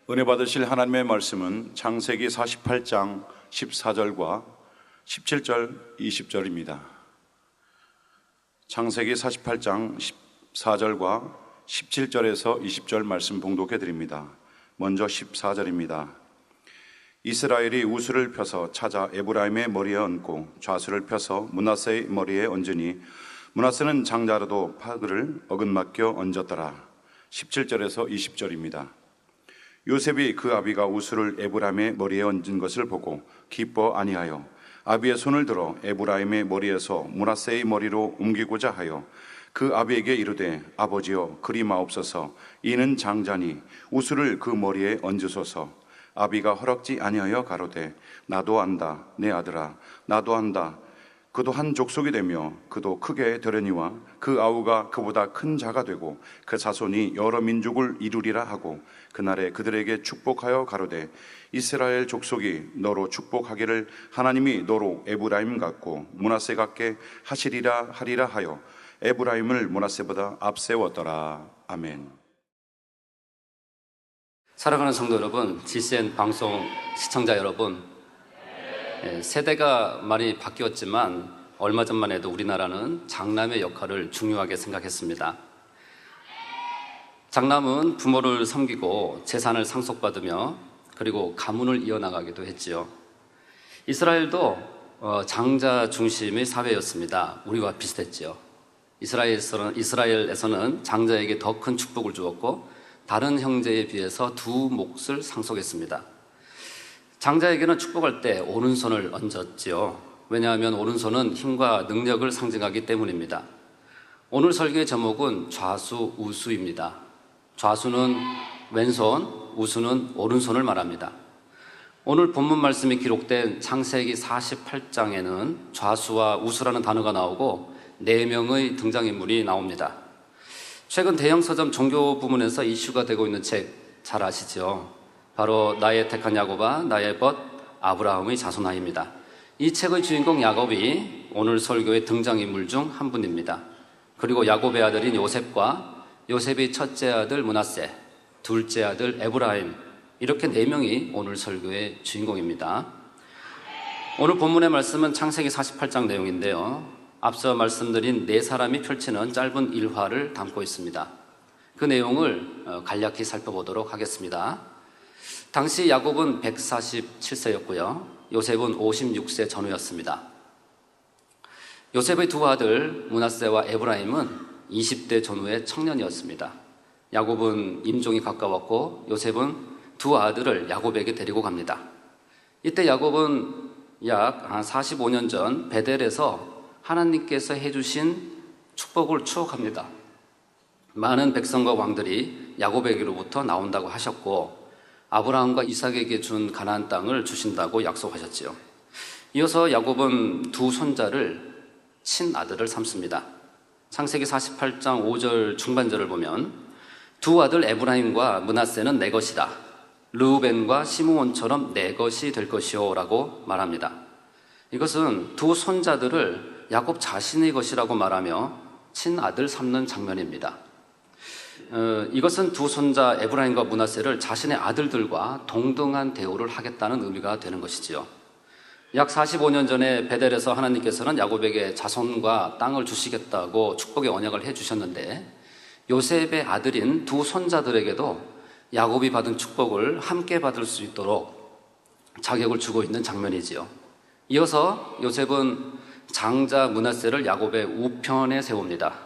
은혜 받으실 하나님의 말씀은 창세기 48장 14절과 17절, 20절입니다. 창세기 48장 14절과 17절에서 20절 말씀 봉독해 드립니다. 먼저 14절입니다. 이스라엘이 우수를 펴서 찾아 에브라임의 머리에 얹고 좌수를 펴서 므낫세의 머리에 얹으니 므낫세는 장자로도 파그를 어긋맞겨 얹었더라. 17절에서 20절입니다. 요셉이 그 아비가 우수를 에브라임의 머리에 얹은 것을 보고 기뻐 아니하여 아비의 손을 들어 에브라임의 머리에서 므낫세의 머리로 옮기고자 하여 그 아비에게 이르되 아버지여 그리 마옵소서 이는 장자니 우수를 그 머리에 얹으소서. 아비가 허락지 아니하여 가로되 나도 안다 내 아들아 나도 안다. 그도 한 족속이 되며 그도 크게 되려니와 그 아우가 그보다 큰 자가 되고 그 자손이 여러 민족을 이루리라 하고 그날에 그들에게 축복하여 가로되 이스라엘 족속이 너로 축복하기를 하나님이 너로 에브라임 같고 므낫세 같게 하시리라 하리라 하여 에브라임을 므낫세보다 앞세웠더라. 아멘. 사랑하는 성도 여러분, GCN 방송 시청자 여러분, 세대가 많이 바뀌었지만 얼마 전만 해도 우리나라는 장남의 역할을 중요하게 생각했습니다. 장남은 부모를 섬기고 재산을 상속받으며 그리고 가문을 이어나가기도 했지요. 이스라엘도 장자 중심의 사회였습니다. 우리와 비슷했지요. 이스라엘에서는 장자에게 더 큰 축복을 주었고 다른 형제에 비해서 두 몫을 상속했습니다. 장자에게는 축복할 때 오른손을 얹었지요. 왜냐하면 오른손은 힘과 능력을 상징하기 때문입니다. 오늘 설교의 제목은 좌수 우수입니다. 좌수는 왼손, 우수는 오른손을 말합니다. 오늘 본문 말씀이 기록된 창세기 48장에는 좌수와 우수라는 단어가 나오고 4명의 등장인물이 나옵니다. 최근 대형 서점 종교 부문에서 이슈가 되고 있는 책 잘 아시죠? 바로 나의 택한 야곱아 나의 벗 아브라함의 자손아입니다. 이 책의 주인공 야곱이 오늘 설교의 등장인물 중 한 분입니다. 그리고 야곱의 아들인 요셉과 요셉의 첫째 아들 므낫세, 둘째 아들 에브라임, 이렇게 4명이 오늘 설교의 주인공입니다. 오늘 본문의 말씀은 창세기 48장 내용인데요, 앞서 말씀드린 4사람이 펼치는 짧은 일화를 담고 있습니다. 그 내용을 간략히 살펴보도록 하겠습니다. 당시 야곱은 147세였고요 요셉은 56세 전후였습니다. 요셉의 두 아들 므낫세와 에브라임은 20대 전후의 청년이었습니다. 야곱은 임종이 가까웠고 요셉은 두 아들을 야곱에게 데리고 갑니다. 이때 야곱은 약 45년 전 베델에서 하나님께서 해주신 축복을 추억합니다. 많은 백성과 왕들이 야곱에게로부터 나온다고 하셨고 아브라함과 이삭에게 준 가나안 땅을 주신다고 약속하셨지요. 이어서 야곱은 두 손자를 친아들을 삼습니다. 창세기 48장 5절 중반절을 보면 두 아들 에브라임과 므낫세는 내 것이다. 르우벤과 시므온처럼 내 것이 될 것이요 라고 말합니다. 이것은 두 손자들을 야곱 자신의 것이라고 말하며 친아들 삼는 장면입니다. 이것은 두 손자 에브라임과 므낫세를 자신의 아들들과 동등한 대우를 하겠다는 의미가 되는 것이지요. 약 45년 전에 베델에서 하나님께서는 야곱에게 자손과 땅을 주시겠다고 축복의 언약을 해주셨는데 요셉의 아들인 두 손자들에게도 야곱이 받은 축복을 함께 받을 수 있도록 자격을 주고 있는 장면이지요. 이어서 요셉은 장자 므낫세를 야곱의 우편에 세웁니다.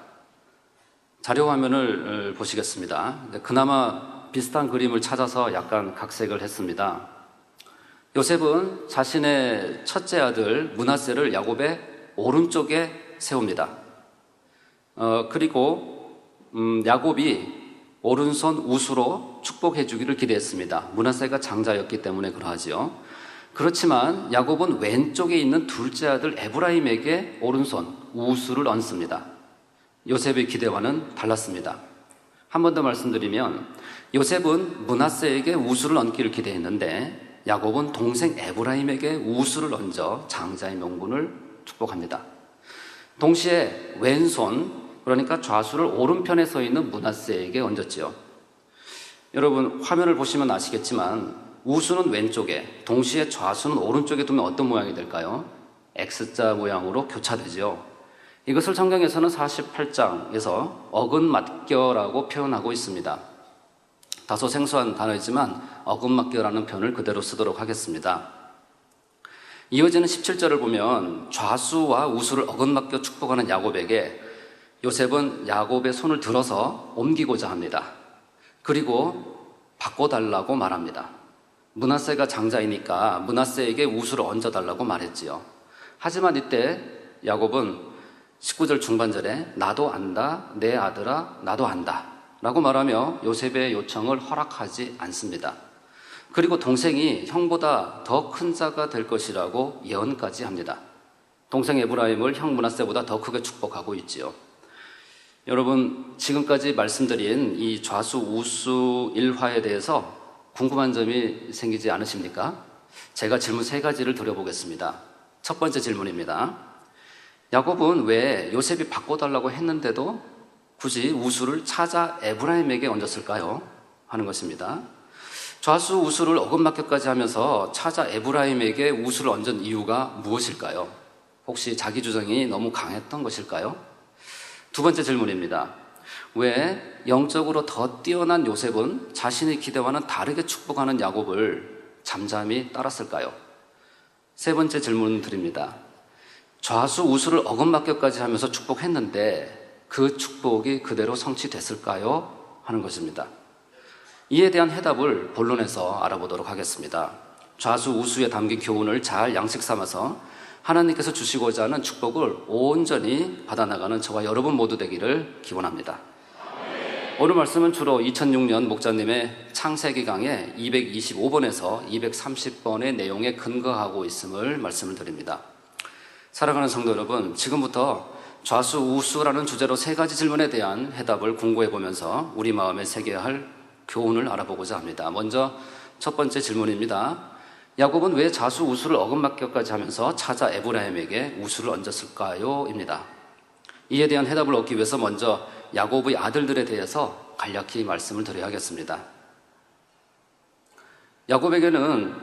자료 화면을 보시겠습니다. 그나마 비슷한 그림을 찾아서 약간 각색을 했습니다. 요셉은 자신의 첫째 아들 므낫세를 야곱의 오른쪽에 세웁니다. 그리고 야곱이 오른손 우수로 축복해 주기를 기대했습니다. 므낫세가 장자였기 때문에 그러하지요. 그렇지만 야곱은 왼쪽에 있는 둘째 아들 에브라임에게 오른손 우수를 얹습니다. 요셉의 기대와는 달랐습니다. 한 번 더 말씀드리면 요셉은 므낫세에게 우수를 얹기를 기대했는데 야곱은 동생 에브라임에게 우수를 얹어 장자의 명분을 축복합니다. 동시에 왼손, 그러니까 좌수를 오른편에 서 있는 므낫세에게 얹었지요. 여러분 화면을 보시면 아시겠지만 우수는 왼쪽에, 동시에 좌수는 오른쪽에 두면 어떤 모양이 될까요? X자 모양으로 교차되죠. 이것을 성경에서는 48장에서 어긋맞겨라고 표현하고 있습니다. 다소 생소한 단어이지만 어긋맞겨라는 표현을 그대로 쓰도록 하겠습니다. 이어지는 17절을 보면 좌수와 우수를 어긋맞겨 축복하는 야곱에게 요셉은 야곱의 손을 들어서 옮기고자 합니다. 그리고 바꿔달라고 말합니다. 므낫세가 장자이니까 므낫세에게 우수를 얹어달라고 말했지요. 하지만 이때 야곱은 19절 중반절에 나도 안다, 내 아들아 나도 안다 라고 말하며 요셉의 요청을 허락하지 않습니다. 그리고 동생이 형보다 더 큰 자가 될 것이라고 예언까지 합니다. 동생 에브라임을 형 므낫세보다 더 크게 축복하고 있지요. 여러분, 지금까지 말씀드린 이 좌수 우수 일화에 대해서 궁금한 점이 생기지 않으십니까? 제가 질문 3가지를 드려보겠습니다. 첫 번째 질문입니다. 야곱은 왜 요셉이 바꿔달라고 했는데도 굳이 우수를 찾아 에브라임에게 얹었을까요? 하는 것입니다. 좌수 우수를 어긋맞겨까지 하면서 찾아 에브라임에게 우수를 얹은 이유가 무엇일까요? 혹시 자기 주장이 너무 강했던 것일까요? 두 번째 질문입니다. 왜 영적으로 더 뛰어난 요셉은 자신의 기대와는 다르게 축복하는 야곱을 잠잠히 따랐을까요? 세 번째 질문 드립니다. 좌수 우수를 어긋맞겨까지 하면서 축복했는데 그 축복이 그대로 성취됐을까요? 하는 것입니다. 이에 대한 해답을 본론에서 알아보도록 하겠습니다. 좌수 우수에 담긴 교훈을 잘 양식 삼아서 하나님께서 주시고자 하는 축복을 온전히 받아나가는 저와 여러분 모두 되기를 기원합니다. 오늘 말씀은 주로 2006년 목자님의 창세기 강의 225번에서 230번의 내용에 근거하고 있음을 말씀을 드립니다. 사랑하는 성도 여러분, 지금부터 좌수 우수라는 주제로 3가지 질문에 대한 해답을 공부해 보면서 우리 마음에 새겨야 할 교훈을 알아보고자 합니다. 먼저 첫 번째 질문입니다. 야곱은 왜 좌수 우수를 어긋맞겨까지 하면서 찾아 에브라임에게 우수를 얹었을까요? 입니다. 이에 대한 해답을 얻기 위해서 먼저 야곱의 아들들에 대해서 간략히 말씀을 드려야겠습니다. 야곱에게는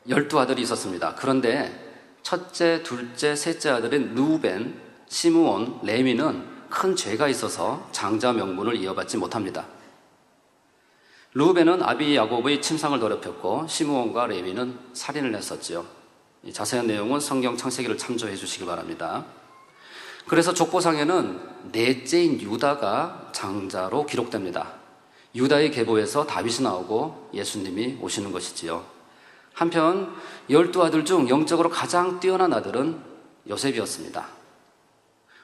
12아들이 있었습니다. 그런데 첫째, 둘째, 셋째 아들인 르우벤, 시므온, 레위는 큰 죄가 있어서 장자 명분을 이어받지 못합니다. 르우벤은 아비 야곱의 침상을 더럽혔고 시므온과 레위는 살인을 했었지요. 이 자세한 내용은 성경 창세기를 참조해 주시기 바랍니다. 그래서 족보상에는 넷째인 유다가 장자로 기록됩니다. 유다의 계보에서 다윗이 나오고 예수님이 오시는 것이지요. 한편 12아들 중 영적으로 가장 뛰어난 아들은 요셉이었습니다.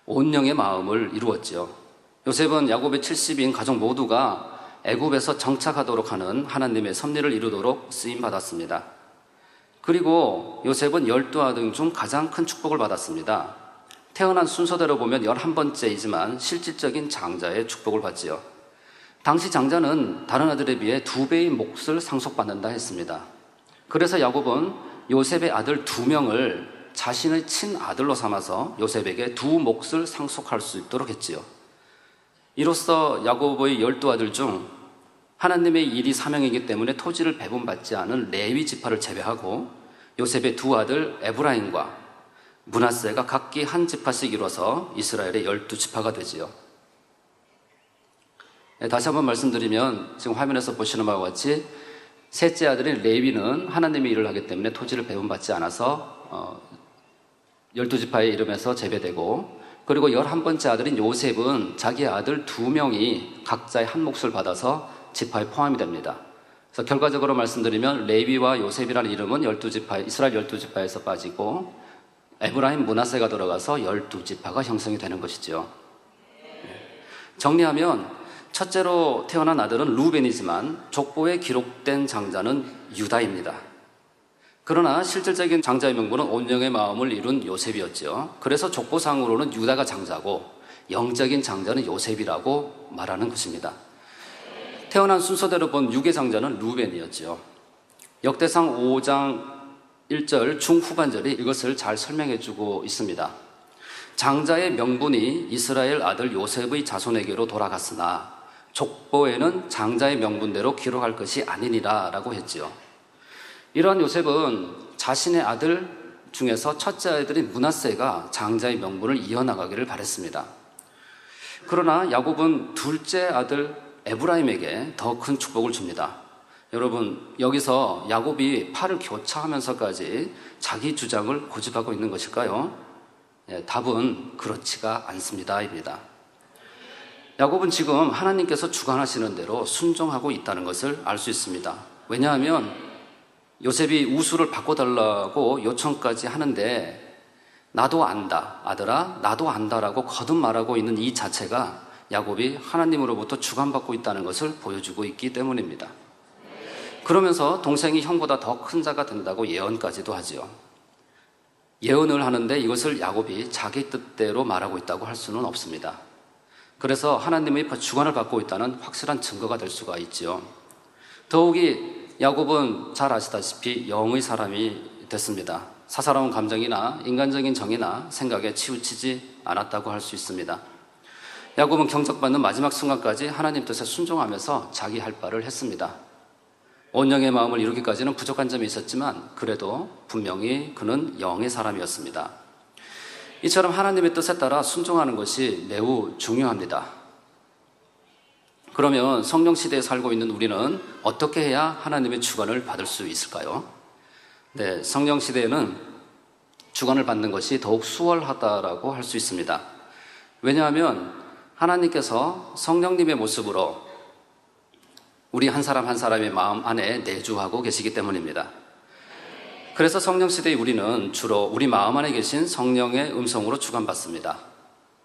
온영의 마음을 이루었지요. 요셉은 야곱의 70인 가족 모두가 애굽에서 정착하도록 하는 하나님의 섭리를 이루도록 쓰임받았습니다. 그리고 요셉은 12아들 중 가장 큰 축복을 받았습니다. 태어난 순서대로 보면 11번째이지만 실질적인 장자의 축복을 받지요. 당시 장자는 다른 아들에 비해 2배의 몫을 상속받는다 했습니다. 그래서 야곱은 요셉의 아들 2명을 자신의 친아들로 삼아서 요셉에게 2 몫을 상속할 수 있도록 했지요. 이로써 야곱의 12아들 중 하나님의 일이 사명이기 때문에 토지를 배분받지 않은 레위 지파를 제외하고 요셉의 2 아들 에브라임과 므낫세가 각기 한 지파씩 이뤄서 이스라엘의 12지파가 되지요. 다시 한번 말씀드리면 지금 화면에서 보시는 바와 같이 셋째 아들인 레위는 하나님의 일을 하기 때문에 토지를 배분받지 않아서 12지파의 이름에서 제외되고, 그리고 11번째 아들인 요셉은 자기 아들 2명이 각자의 한 몫을 받아서 지파에 포함이 됩니다. 그래서 결과적으로 말씀드리면 레위와 요셉이라는 이름은 12지파, 이스라엘 12지파에서 빠지고 에브라임 므낫세가 들어가서 12지파가 형성이 되는 것이죠. 정리하면 첫째로 태어난 아들은 르우벤이지만 족보에 기록된 장자는 유다입니다. 그러나 실질적인 장자의 명분은 온영의 마음을 이룬 요셉이었죠. 그래서 족보상으로는 유다가 장자고 영적인 장자는 요셉이라고 말하는 것입니다. 태어난 순서대로 본 육의 장자는 르우벤이었죠. 역대상 5장 1절 중후반절이 이것을 잘 설명해주고 있습니다. 장자의 명분이 이스라엘 아들 요셉의 자손에게로 돌아갔으나 족보에는 장자의 명분대로 기록할 것이 아니니라 라고 했지요. 이러한 요셉은 자신의 아들 중에서 첫째 아들인 므낫세가 장자의 명분을 이어나가기를 바랬습니다. 그러나 야곱은 둘째 아들 에브라임에게 더 큰 축복을 줍니다. 여러분, 여기서 야곱이 팔을 교차하면서까지 자기 주장을 고집하고 있는 것일까요? 답은 그렇지가 않습니다입니다. 야곱은 지금 하나님께서 주관하시는 대로 순종하고 있다는 것을 알 수 있습니다. 왜냐하면 요셉이 우수를 바꿔달라고 요청까지 하는데 나도 안다, 아들아, 나도 안다라고 거듭 말하고 있는 이 자체가 야곱이 하나님으로부터 주관받고 있다는 것을 보여주고 있기 때문입니다. 그러면서 동생이 형보다 더 큰 자가 된다고 예언까지도 하지요. 예언을 하는데 이것을 야곱이 자기 뜻대로 말하고 있다고 할 수는 없습니다. 그래서 하나님의 주관을 받고 있다는 확실한 증거가 될 수가 있지요. 더욱이 야곱은 잘 아시다시피 영의 사람이 됐습니다. 사사로운 감정이나 인간적인 정의나 생각에 치우치지 않았다고 할 수 있습니다. 야곱은 경적받는 마지막 순간까지 하나님 뜻에 순종하면서 자기 할 바를 했습니다. 온영의 마음을 이루기까지는 부족한 점이 있었지만 그래도 분명히 그는 영의 사람이었습니다. 이처럼 하나님의 뜻에 따라 순종하는 것이 매우 중요합니다. 그러면 성령 시대에 살고 있는 우리는 어떻게 해야 하나님의 주관을 받을 수 있을까요? 네, 성령 시대에는 주관을 받는 것이 더욱 수월하다라고 할 수 있습니다. 왜냐하면 하나님께서 성령님의 모습으로 우리 한 사람 한 사람의 마음 안에 내주하고 계시기 때문입니다. 그래서 성령 시대의 우리는 주로 우리 마음 안에 계신 성령의 음성으로 주관받습니다.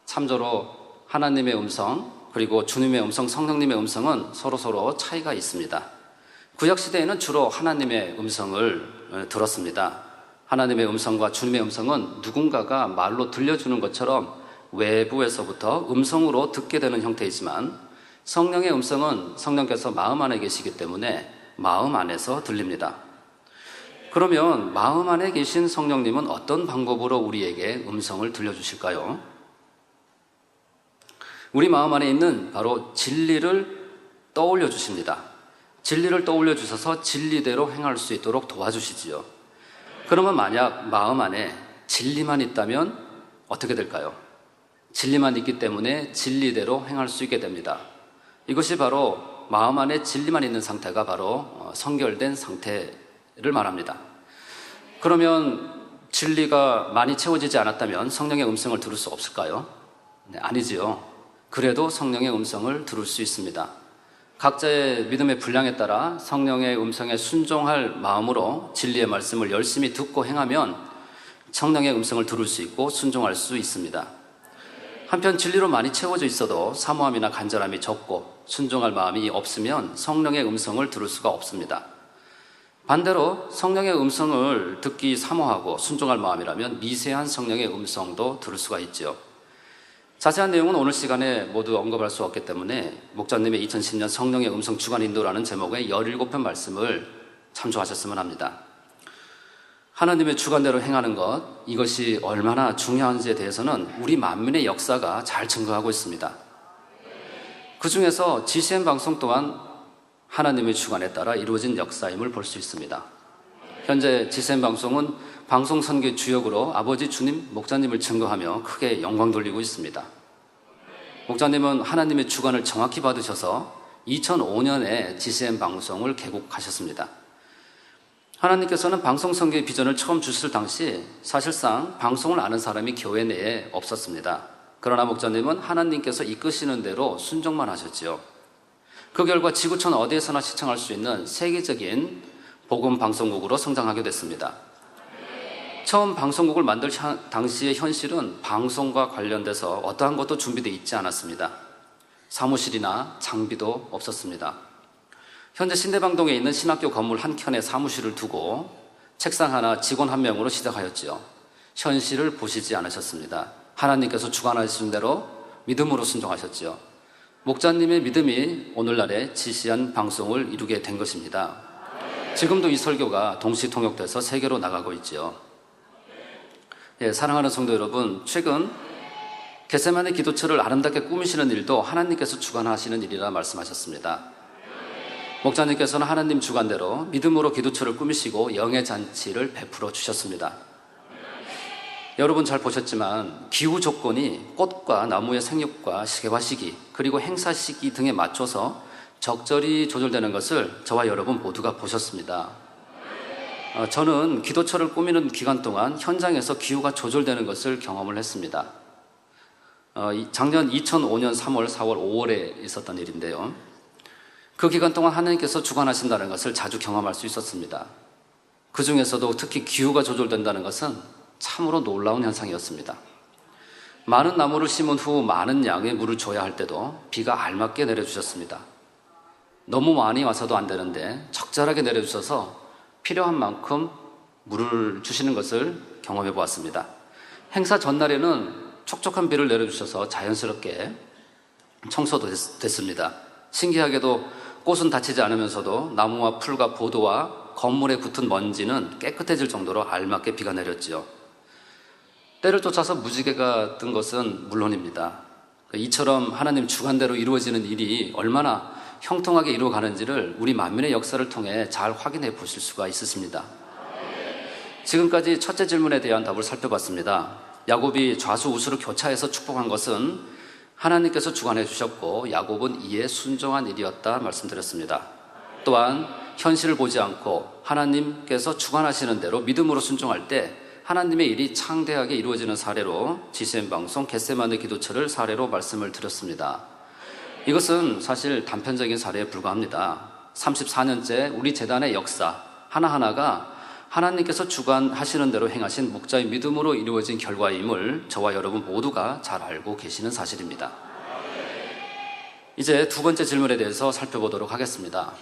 참조로 하나님의 음성 그리고 주님의 음성, 성령님의 음성은 서로 차이가 있습니다. 구약 시대에는 주로 하나님의 음성을 들었습니다. 하나님의 음성과 주님의 음성은 누군가가 말로 들려주는 것처럼 외부에서부터 음성으로 듣게 되는 형태이지만 성령의 음성은 성령께서 마음 안에 계시기 때문에 마음 안에서 들립니다. 그러면 마음 안에 계신 성령님은 어떤 방법으로 우리에게 음성을 들려주실까요? 우리 마음 안에 있는 바로 진리를 떠올려 주십니다. 진리를 떠올려 주셔서 진리대로 행할 수 있도록 도와주시지요. 그러면 만약 마음 안에 진리만 있다면 어떻게 될까요? 진리만 있기 때문에 진리대로 행할 수 있게 됩니다. 이것이 바로 마음 안에 진리만 있는 상태가 바로 성결된 상태를 말합니다. 그러면 진리가 많이 채워지지 않았다면 성령의 음성을 들을 수 없을까요? 네, 아니지요. 그래도 성령의 음성을 들을 수 있습니다. 각자의 믿음의 분량에 따라 성령의 음성에 순종할 마음으로 진리의 말씀을 열심히 듣고 행하면 성령의 음성을 들을 수 있고 순종할 수 있습니다. 한편 진리로 많이 채워져 있어도 사모함이나 간절함이 적고 순종할 마음이 없으면 성령의 음성을 들을 수가 없습니다. 반대로 성령의 음성을 듣기 사모하고 순종할 마음이라면 미세한 성령의 음성도 들을 수가 있죠. 자세한 내용은 오늘 시간에 모두 언급할 수 없기 때문에 목자님의 2010년 성령의 음성 주관 인도라는 제목의 17편 말씀을 참조하셨으면 합니다. 하나님의 주관대로 행하는 것, 이것이 얼마나 중요한지에 대해서는 우리 만민의 역사가 잘 증거하고 있습니다. 그 중에서 GCN 방송 또한 하나님의 주관에 따라 이루어진 역사임을 볼 수 있습니다. 현재 GCN 방송은 방송 선교 주역으로 아버지 주님, 목자님을 증거하며 크게 영광 돌리고 있습니다. 목자님은 하나님의 주관을 정확히 받으셔서 2005년에 GCN 방송을 개국하셨습니다. 하나님께서는 방송 선교의 비전을 처음 주실 당시 사실상 방송을 아는 사람이 교회 내에 없었습니다. 그러나 목자님은 하나님께서 이끄시는 대로 순종만 하셨지요. 그 결과 지구촌 어디에서나 시청할 수 있는 세계적인 복음 방송국으로 성장하게 됐습니다. 처음 방송국을 만들 당시의 현실은 방송과 관련돼서 어떠한 것도 준비되어 있지 않았습니다. 사무실이나 장비도 없었습니다. 현재 신대방동에 있는 신학교 건물 한 켠에 사무실을 두고 책상 하나, 직원 한 명으로 시작하였지요. 현실을 보시지 않으셨습니다. 하나님께서 주관하신 대로 믿음으로 순종하셨지요. 목자님의 믿음이 오늘날의 GCN 방송을 이루게 된 것입니다. 지금도 이 설교가 동시 통역돼서 세계로 나가고 있지요. 예, 사랑하는 성도 여러분, 최근 겟세마네 기도처를 아름답게 꾸미시는 일도 하나님께서 주관하시는 일이라 말씀하셨습니다. 목자님께서는 하나님 주관대로 믿음으로 기도처를 꾸미시고 영의 잔치를 베풀어 주셨습니다. 여러분 잘 보셨지만 기후 조건이 꽃과 나무의 생육과 개화 시기 그리고 행사 시기 등에 맞춰서 적절히 조절되는 것을 저와 여러분 모두가 보셨습니다. 저는 기도처를 꾸미는 기간 동안 현장에서 기후가 조절되는 것을 경험을 했습니다. 작년 2005년 3월, 4월, 5월에 있었던 일인데요. 그 기간 동안 하나님께서 주관하신다는 것을 자주 경험할 수 있었습니다. 그 중에서도 특히 기후가 조절된다는 것은 참으로 놀라운 현상이었습니다. 많은 나무를 심은 후 많은 양의 물을 줘야 할 때도 비가 알맞게 내려주셨습니다. 너무 많이 와서도 안 되는데 적절하게 내려주셔서 필요한 만큼 물을 주시는 것을 경험해 보았습니다. 행사 전날에는 촉촉한 비를 내려주셔서 자연스럽게 청소도 됐습니다. 신기하게도 꽃은 다치지 않으면서도 나무와 풀과 보도와 건물에 붙은 먼지는 깨끗해질 정도로 알맞게 비가 내렸지요. 때를 쫓아서 무지개가 뜬 것은 물론입니다. 이처럼 하나님 주관대로 이루어지는 일이 얼마나 형통하게 이루어가는지를 우리 만민의 역사를 통해 잘 확인해 보실 수가 있으십니다. 지금까지 첫째 질문에 대한 답을 살펴봤습니다. 야곱이 좌수우수를 교차해서 축복한 것은 하나님께서 주관해 주셨고 야곱은 이에 순종한 일이었다 말씀드렸습니다. 또한 현실을 보지 않고 하나님께서 주관하시는 대로 믿음으로 순종할 때 하나님의 일이 창대하게 이루어지는 사례로 GCN 방송 겟세마네 기도처를 사례로 말씀을 드렸습니다. 이것은 사실 단편적인 사례에 불과합니다. 34년째 우리 재단의 역사 하나하나가 하나님께서 주관하시는 대로 행하신 목자의 믿음으로 이루어진 결과임을 저와 여러분 모두가 잘 알고 계시는 사실입니다. 이제 두 번째 질문에 대해서 살펴보도록 하겠습니다.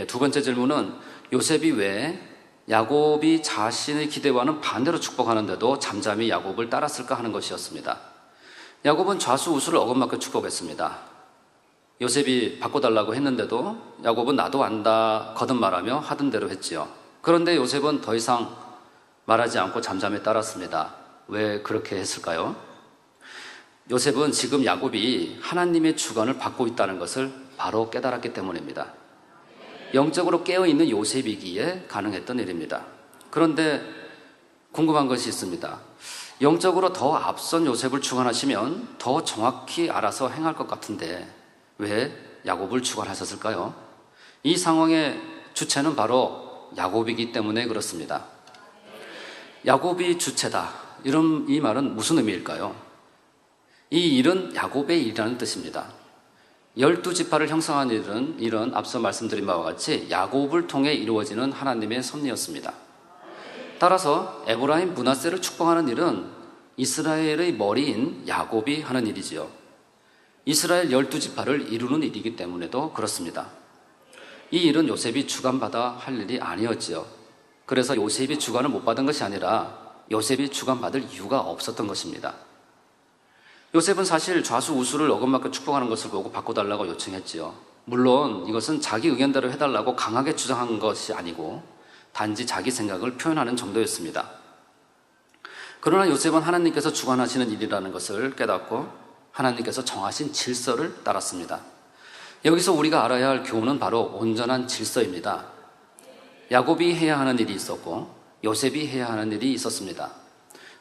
두 번째 질문은 요셉이 왜 야곱이 자신의 기대와는 반대로 축복하는데도 잠잠히 야곱을 따랐을까 하는 것이었습니다. 야곱은 좌수우수를 어긋맞게 축복했습니다. 요셉이 바꿔달라고 했는데도 야곱은 나도 안다 거듭말하며 하던 대로 했지요. 그런데 요셉은 더 이상 말하지 않고 잠잠히 따랐습니다. 왜 그렇게 했을까요? 요셉은 지금 야곱이 하나님의 주관을 받고 있다는 것을 바로 깨달았기 때문입니다. 영적으로 깨어있는 요셉이기에 가능했던 일입니다. 그런데 궁금한 것이 있습니다. 영적으로 더 앞선 요셉을 주관하시면 더 정확히 알아서 행할 것 같은데 왜 야곱을 주관하셨을까요? 이 상황의 주체는 바로 야곱이기 때문에 그렇습니다. 야곱이 주체다. 이 말은 무슨 의미일까요? 이 일은 야곱의 일이라는 뜻입니다. 12지파를 형성한 일은 앞서 말씀드린 바와 같이 야곱을 통해 이루어지는 하나님의 섭리였습니다. 따라서 에브라임 므낫세를 축복하는 일은 이스라엘의 머리인 야곱이 하는 일이지요. 이스라엘 12지파를 이루는 일이기 때문에도 그렇습니다. 이 일은 요셉이 주관받아 할 일이 아니었지요. 그래서 요셉이 주관을 못 받은 것이 아니라 요셉이 주관받을 이유가 없었던 것입니다. 요셉은 사실 좌수우수를 어긋맞게 축복하는 것을 보고 바꿔달라고 요청했지요. 물론 이것은 자기 의견대로 해달라고 강하게 주장한 것이 아니고 단지 자기 생각을 표현하는 정도였습니다. 그러나 요셉은 하나님께서 주관하시는 일이라는 것을 깨닫고 하나님께서 정하신 질서를 따랐습니다. 여기서 우리가 알아야 할 교훈은 바로 온전한 질서입니다. 야곱이 해야 하는 일이 있었고 요셉이 해야 하는 일이 있었습니다.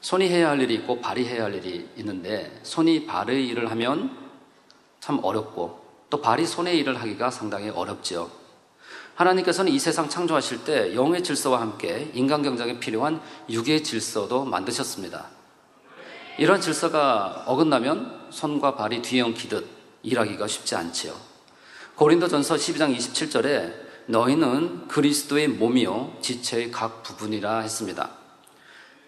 손이 해야 할 일이 있고 발이 해야 할 일이 있는데 손이 발의 일을 하면 참 어렵고 또 발이 손의 일을 하기가 상당히 어렵지요. 하나님께서는 이 세상 창조하실 때 영의 질서와 함께 인간 경작에 필요한 육의 질서도 만드셨습니다. 이런 질서가 어긋나면 손과 발이 뒤엉키듯 일하기가 쉽지 않지요. 고린도전서 12장 27절에 너희는 그리스도의 몸이요 지체의 각 부분이라 했습니다.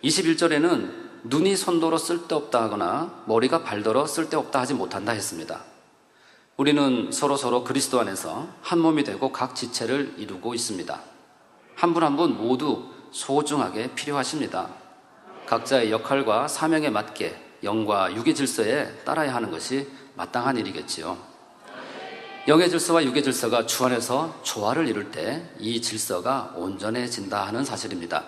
21절에는 눈이 손더러 쓸데없다 하거나 머리가 발더러 쓸데없다 하지 못한다 했습니다. 우리는 서로 그리스도 안에서 한 몸이 되고 각 지체를 이루고 있습니다. 한 분 한 분 모두 소중하게 필요하십니다. 각자의 역할과 사명에 맞게 영과 육의 질서에 따라야 하는 것이 마땅한 일이겠지요. 영의 질서와 육의 질서가 주 안에서 조화를 이룰 때 이 질서가 온전해진다 하는 사실입니다.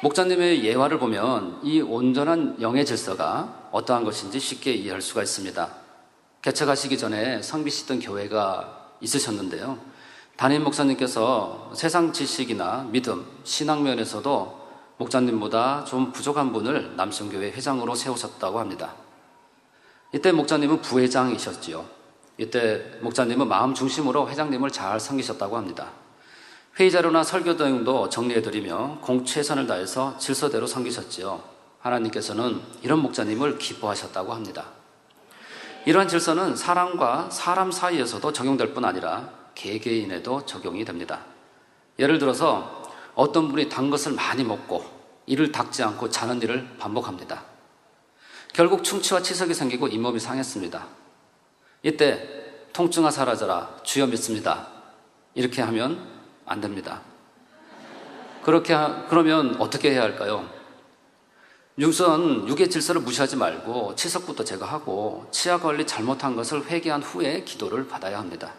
목자님의 예화를 보면 이 온전한 영의 질서가 어떠한 것인지 쉽게 이해할 수가 있습니다. 개척하시기 전에 섬기시던 교회가 있으셨는데요. 담임 목사님께서 세상 지식이나 믿음, 신앙 면에서도 목사님보다 좀 부족한 분을 남성교회 회장으로 세우셨다고 합니다. 이때 목사님은 부회장이셨지요. 이때 목사님은 마음 중심으로 회장님을 잘 섬기셨다고 합니다. 회의 자료나 설교 등도 정리해드리며 최선을 다해서 질서대로 섬기셨지요. 하나님께서는 이런 목사님을 기뻐하셨다고 합니다. 이러한 질서는 사람과 사람 사이에서도 적용될 뿐 아니라 개개인에도 적용이 됩니다. 예를 들어서 어떤 분이 단 것을 많이 먹고 이를 닦지 않고 자는 일을 반복합니다. 결국 충치와 치석이 생기고 잇몸이 상했습니다. 이때 통증아 사라져라, 주여 믿습니다. 이렇게 하면 안 됩니다. 그러면 어떻게 해야 할까요? 우선 육의 질서를 무시하지 말고 치석부터 제거하고 치아 관리 잘못한 것을 회개한 후에 기도를 받아야 합니다.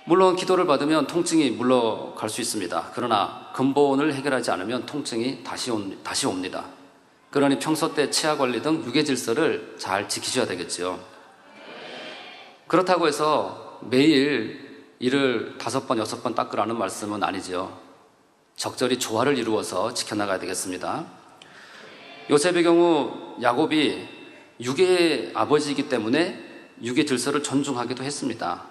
물론 기도를 받으면 통증이 물러갈 수 있습니다. 그러나 근본을 해결하지 않으면 통증이 다시 옵니다. 그러니 평소 때 치아 관리 등 육의 질서를 잘 지키셔야 되겠지요. 그렇다고 해서 매일 이를 5번, 6번 닦으라는 말씀은 아니지요. 적절히 조화를 이루어서 지켜나가야 되겠습니다. 요셉의 경우 야곱이 육의 아버지이기 때문에 육의 질서를 존중하기도 했습니다.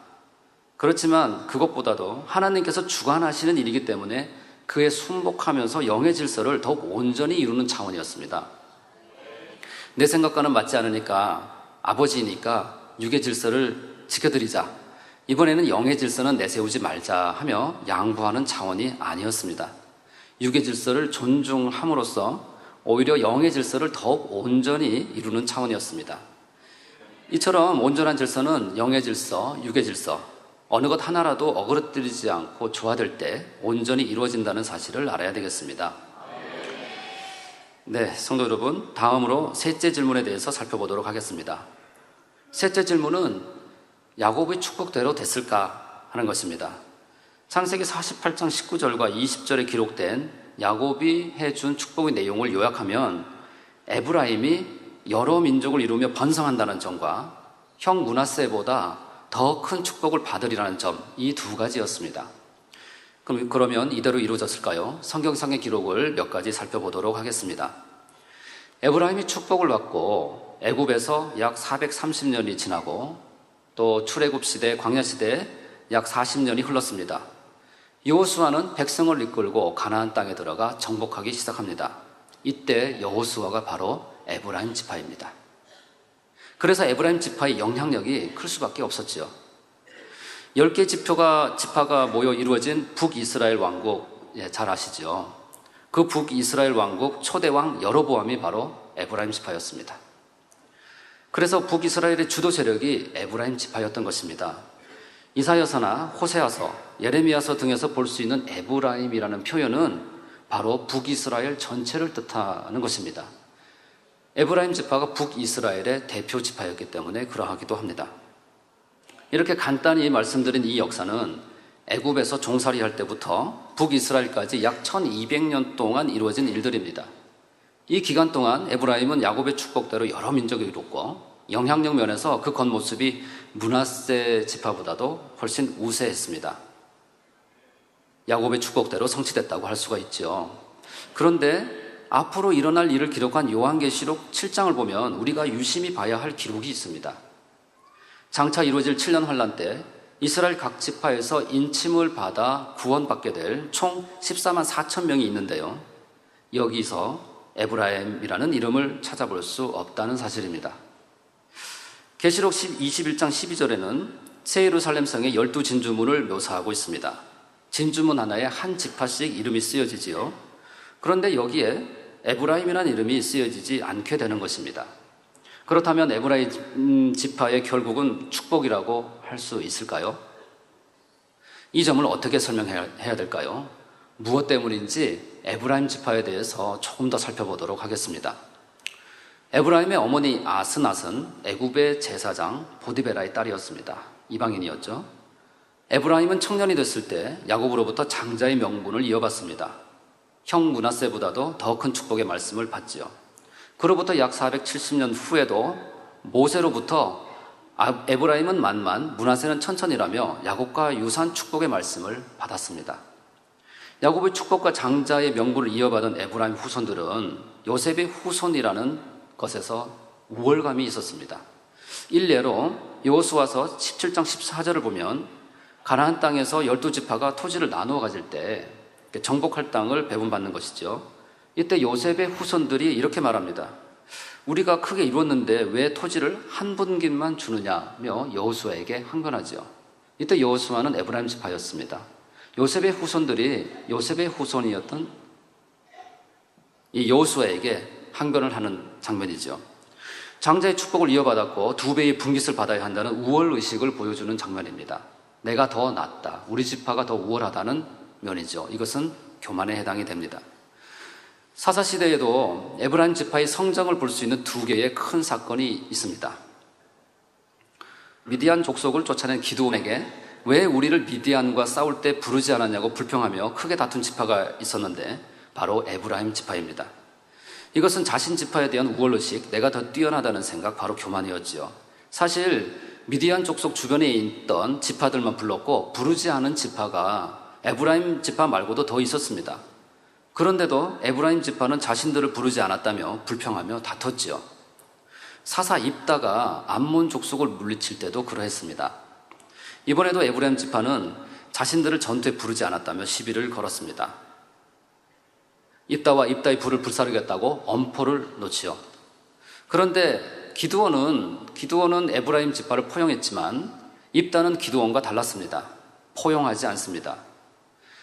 그렇지만 그것보다도 하나님께서 주관하시는 일이기 때문에 그에 순복하면서 영의 질서를 더욱 온전히 이루는 차원이었습니다. 내 생각과는 맞지 않으니까 아버지이니까 육의 질서를 지켜드리자. 이번에는 영의 질서는 내세우지 말자 하며 양보하는 차원이 아니었습니다. 육의 질서를 존중함으로써 오히려 영의 질서를 더욱 온전히 이루는 차원이었습니다. 이처럼 온전한 질서는 영의 질서, 육의 질서, 어느 것 하나라도 어그러뜨리지 않고 조화될 때 온전히 이루어진다는 사실을 알아야 되겠습니다. 네, 성도 여러분, 다음으로 셋째 질문에 대해서 살펴보도록 하겠습니다. 셋째 질문은 야곱의 축복대로 됐을까 하는 것입니다. 창세기 48장 19절과 20절에 기록된 야곱이 해준 축복의 내용을 요약하면 에브라임이 여러 민족을 이루며 번성한다는 점과 형 므낫세보다 더 큰 축복을 받으리라는 점, 이 두 가지였습니다. 그러면 이대로 이루어졌을까요? 성경상의 기록을 몇 가지 살펴보도록 하겠습니다. 에브라임이 축복을 받고 애굽에서 약 430년이 지나고 또 출애굽 시대, 광야 시대 약 40년이 흘렀습니다. 여호수아는 백성을 이끌고 가나안 땅에 들어가 정복하기 시작합니다. 이때 여호수아가 바로 에브라임 지파입니다. 그래서 에브라임 지파의 영향력이 클 수밖에 없었지요. 10개 지파가 모여 이루어진 북이스라엘 왕국, 잘 아시죠? 그 북이스라엘 왕국 초대왕 여로보암이 바로 에브라임 지파였습니다. 그래서 북이스라엘의 주도 세력이 에브라임 지파였던 것입니다. 이사야서나 호세아서, 예레미야서 등에서 볼 수 있는 에브라임이라는 표현은 바로 북이스라엘 전체를 뜻하는 것입니다. 에브라임 지파가 북이스라엘의 대표 지파였기 때문에 그러하기도 합니다. 이렇게 간단히 말씀드린 이 역사는 애굽에서 종살이할 때부터 북이스라엘까지 약 1200년 동안 이루어진 일들입니다. 이 기간 동안 에브라임은 야곱의 축복대로 여러 민족을 이뤘고 영향력 면에서 그 겉모습이 므낫세 지파보다도 훨씬 우세했습니다. 야곱의 축복대로 성취됐다고 할 수가 있죠. 그런데 앞으로 일어날 일을 기록한 요한계시록 7장을 보면 우리가 유심히 봐야 할 기록이 있습니다. 장차 이루어질 7년 환란 때 이스라엘 각 지파에서 인침을 받아 구원받게 될 총 14만 4천 명이 있는데요. 여기서 에브라임이라는 이름을 찾아볼 수 없다는 사실입니다. 계시록 21장 12절에는 새 예루살렘 성의 12진주문을 묘사하고 있습니다. 진주문 하나에 한 지파씩 이름이 쓰여지지요. 그런데 여기에 에브라임이라는 이름이 쓰여지지 않게 되는 것입니다. 그렇다면 에브라임 지파의 결국은 축복이라고 할 수 있을까요? 이 점을 어떻게 설명해야 될까요? 무엇 때문인지 에브라임 지파에 대해서 조금 더 살펴보도록 하겠습니다. 에브라임의 어머니 아스낫은 애굽의 제사장 보디베라의 딸이었습니다. 이방인이었죠. 에브라임은 청년이 됐을 때 야곱으로부터 장자의 명분을 이어받습니다. 형 므낫세보다도 더 큰 축복의 말씀을 받지요. 그로부터 약 470년 후에도 모세로부터 에브라임은 만만, 므낫세는 천천히라며 야곱과 유사한 축복의 말씀을 받았습니다. 야곱의 축복과 장자의 명분을 이어받은 에브라임 후손들은 요셉의 후손이라는 것에서 우월감이 있었습니다. 일례로 여호수아서 17장 14절을 보면 가나안 땅에서 12지파가 토지를 나누어 가질 때 정복할 땅을 배분받는 것이죠. 이때 요셉의 후손들이 이렇게 말합니다. 우리가 크게 이뤘는데 왜 토지를 한 분깃만 주느냐며 여호수아에게 항변하죠. 이때 여호수아는 에브라임 지파였습니다. 요셉의 후손들이 요셉의 후손이었던 이 여호수아에게 항변을 하는 장면이죠. 장자의 축복을 이어받았고 2배의 분깃을 받아야 한다는 우월의식을 보여주는 장면입니다. 내가 더 낫다, 우리 지파가 더 우월하다는 면이죠. 이것은 교만에 해당이 됩니다. 사사시대에도 에브라임 지파의 성장을 볼 수 있는 2개의 큰 사건이 있습니다. 미디안 족속을 쫓아낸 기드온에게 왜 우리를 미디안과 싸울 때 부르지 않았냐고 불평하며 크게 다툰 지파가 있었는데 바로 에브라임 지파입니다. 이것은 자신 지파에 대한 우월의식, 내가 더 뛰어나다는 생각, 바로 교만이었지요. 사실 미디안 족속 주변에 있던 지파들만 불렀고 부르지 않은 지파가 에브라임 지파 말고도 더 있었습니다. 그런데도 에브라임 지파는 자신들을 부르지 않았다며 불평하며 다퉜지요. 사사 입다가 암몬 족속을 물리칠 때도 그러했습니다. 이번에도 에브라임 지파는 자신들을 전투에 부르지 않았다며 시비를 걸었습니다. 입다와 입다의 불을 불사르겠다고 엄포를 놓지요. 그런데 기드온은 에브라임 지파를 포용했지만 입다는 기드온과 달랐습니다. 포용하지 않습니다.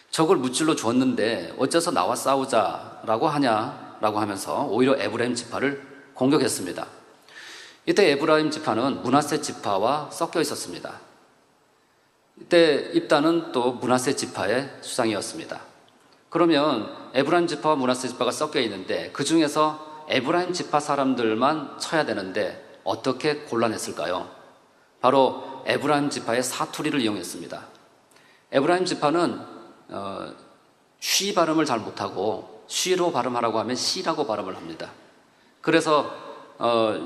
적을 무찔러 주었는데 어째서 나와 싸우자라고 하냐라고 하면서 오히려 에브라임 지파를 공격했습니다. 이때 에브라임 지파는 므낫세 지파와 섞여 있었습니다. 이때 입다는 또 므낫세 지파의 수장이었습니다. 그러면 에브라임 지파와 므낫세 지파가 섞여 있는데 그 중에서 에브라임 지파 사람들만 쳐야 되는데 어떻게 곤란했을까요? 바로 에브라임 지파의 사투리를 이용했습니다. 에브라임 지파는 쉬 발음을 잘 못하고 쉬로 발음하라고 하면 시라고 발음을 합니다. 그래서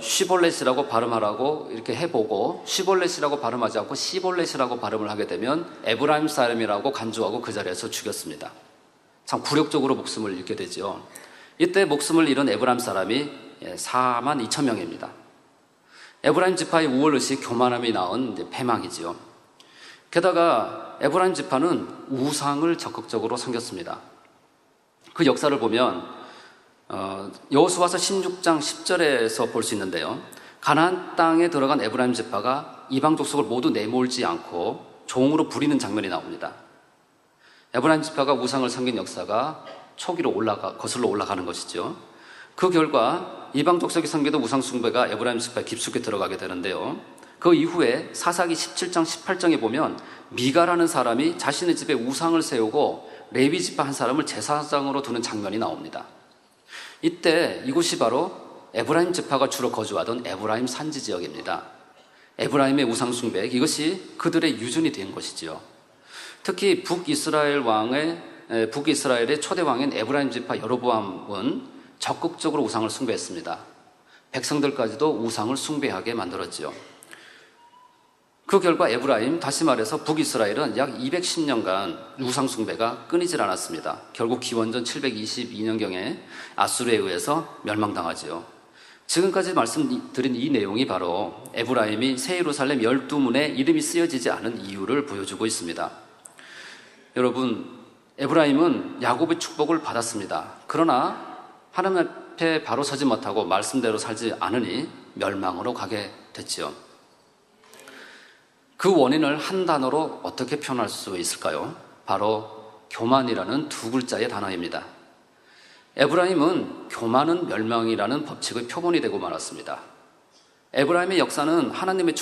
쉬볼렛이라고 발음하라고 이렇게 해보고 쉬볼렛이라고 발음하지 않고 시볼렛이라고 발음을 하게 되면 에브라임 사람이라고 간주하고 그 자리에서 죽였습니다. 참 굴욕적으로 목숨을 잃게 되죠. 이때 목숨을 잃은 에브라임 사람이 4만 2천 명입니다. 에브라임 지파의 우월의식, 교만함이 낳은 패망이지요. 게다가 에브라임 지파는 우상을 적극적으로 섬겼습니다. 그 역사를 보면 여호수아서 16장 10절에서 볼 수 있는데요. 가나안 땅에 들어간 에브라임 지파가 이방 족속을 모두 내몰지 않고 종으로 부리는 장면이 나옵니다. 에브라임 지파가 우상을 섬긴 역사가 초기로 거슬러 올라가는 것이죠. 그 결과 이방 족속이 섬기던 우상 숭배가 에브라임 지파에 깊숙이 들어가게 되는데요. 그 이후에 사사기 17장 18장에 보면 미가라는 사람이 자신의 집에 우상을 세우고 레위 지파 한 사람을 제사장으로 두는 장면이 나옵니다. 이때 이곳이 바로 에브라임 지파가 주로 거주하던 에브라임 산지 지역입니다. 에브라임의 우상 숭배, 이것이 그들의 유전이 된 것이지요. 특히 북이스라엘의 초대 왕인 에브라임 지파 여로보암은 적극적으로 우상을 숭배했습니다. 백성들까지도 우상을 숭배하게 만들었지요. 그 결과 에브라임, 다시 말해서 북이스라엘은 약 210년간 우상 숭배가 끊이질 않았습니다. 결국 기원전 722년경에 아수르에 의해서 멸망당하지요. 지금까지 말씀드린 이 내용이 바로 에브라임이 새 예루살렘 12문에 이름이 쓰여지지 않은 이유를 보여주고 있습니다. 여러분, 에브라임은 야곱의 축복을 받았습니다. 그러나 하나님 앞에 바로 서지 못하고 말씀대로 살지 않으니 멸망으로 가게 됐지요. 그 원인을 한 단어로 어떻게 표현할 수 있을까요? 바로 교만이라는 2글자의 단어입니다. 에브라임은 교만은 멸망이라는 법칙의 표본이 되고 말았습니다. 에브라임의 역사는 하나님의